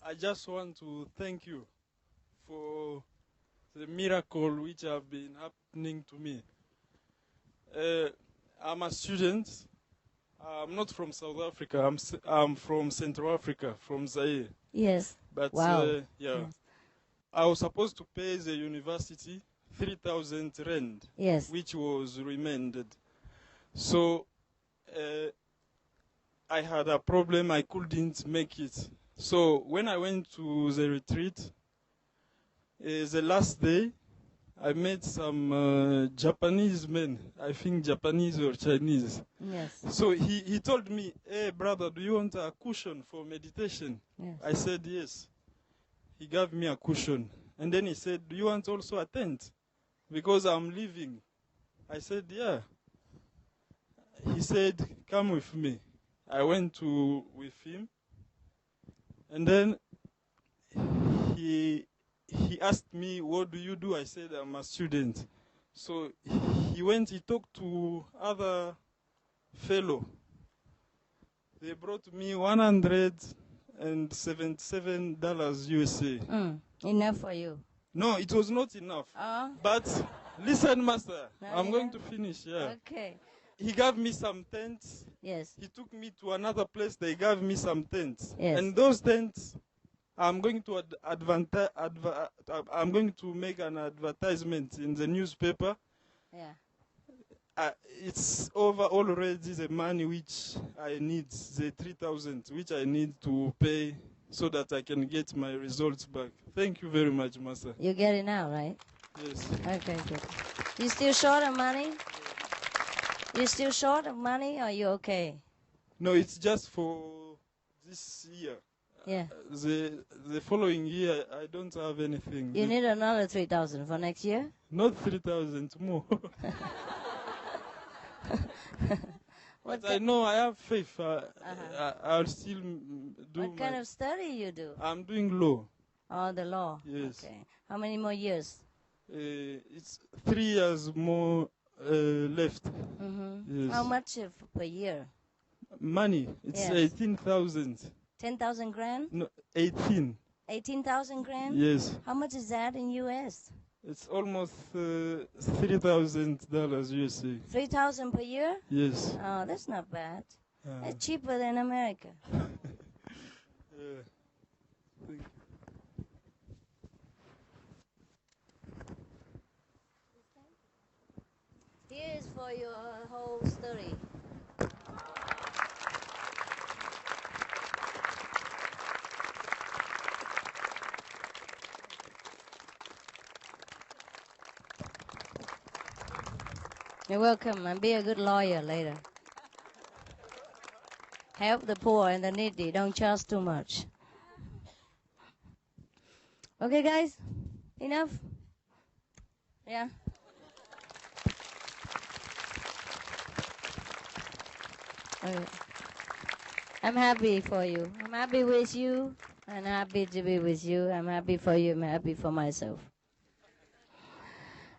I just want to thank you for the miracle which have been happening to me. I'm a student. I'm not from South Africa. I'm from Central Africa, from Zaire. Yes. But wow. Yeah, yes. I was supposed to pay the university 3,000 rand, yes, which was remanded. So I had a problem. I couldn't make it. So when I went to the retreat, the last day, I met some Japanese men, I think Japanese or Chinese. Yes. So he told me, hey brother, do you want a cushion for meditation? Yes. I said yes. He gave me a cushion. And then he said, do you want also a tent? Because I'm leaving. I said, yeah. He said, come with me. I went with him. And then he asked me, what do you do? I said, I'm a student. So he talked to other fellow. They brought me $177 USA. Enough for you? No, it was not enough. But listen, Master, I'm going to finish. Yeah. Okay. He gave me some tents. Yes. He took me to another place. They gave me some tents. Yes. And those tents, I'm going to make an advertisement in the newspaper. Yeah. It's over already the money which I need, the 3,000 which I need to pay so that I can get my results back. Thank you very much, Master. You get it now, right? Yes. Okay, good. You still short of money? You still short of money, or are you okay? No, it's just for this year. Yeah. The following year, I don't have anything. You need another 3,000 for next year? Not 3,000, more. But I know I have faith. I'll still do. What kind of study you do? I'm doing law. Oh, the law. Yes. Okay. How many more years? It's 3 years more left. Mm-hmm. Yes. How much per year? Money. It's Yes. 18,000. 10,000 grand? No, 18. 18,000 grand? Yes. How much is that in U.S.? It's almost $3,000 USA. 3,000 per year? Yes. Oh, that's not bad. It's cheaper than America. Yeah. Thank you. Here is for your whole story. You're welcome, and be a good lawyer later. Help the poor and the needy. Don't charge too much. Okay, guys? Enough? Yeah? Okay. I'm happy for you. I'm happy with you. I'm happy to be with you. I'm happy for you. I'm happy for myself.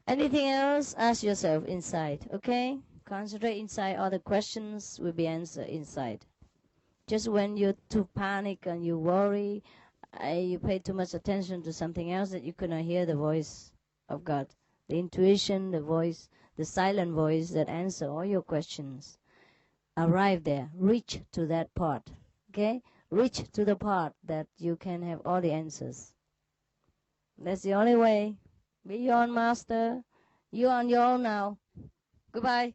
Anything else? Ask yourself inside, okay? Concentrate inside. All the questions will be answered inside. Just when you're too panic and you worry, you pay too much attention to something else that you cannot hear the voice of God. The intuition, the voice, the silent voice that answer all your questions. Arrive there. Reach to that part, okay? Reach to the part that you can have all the answers. That's the only way. Be your own master. You're on your own now. Goodbye.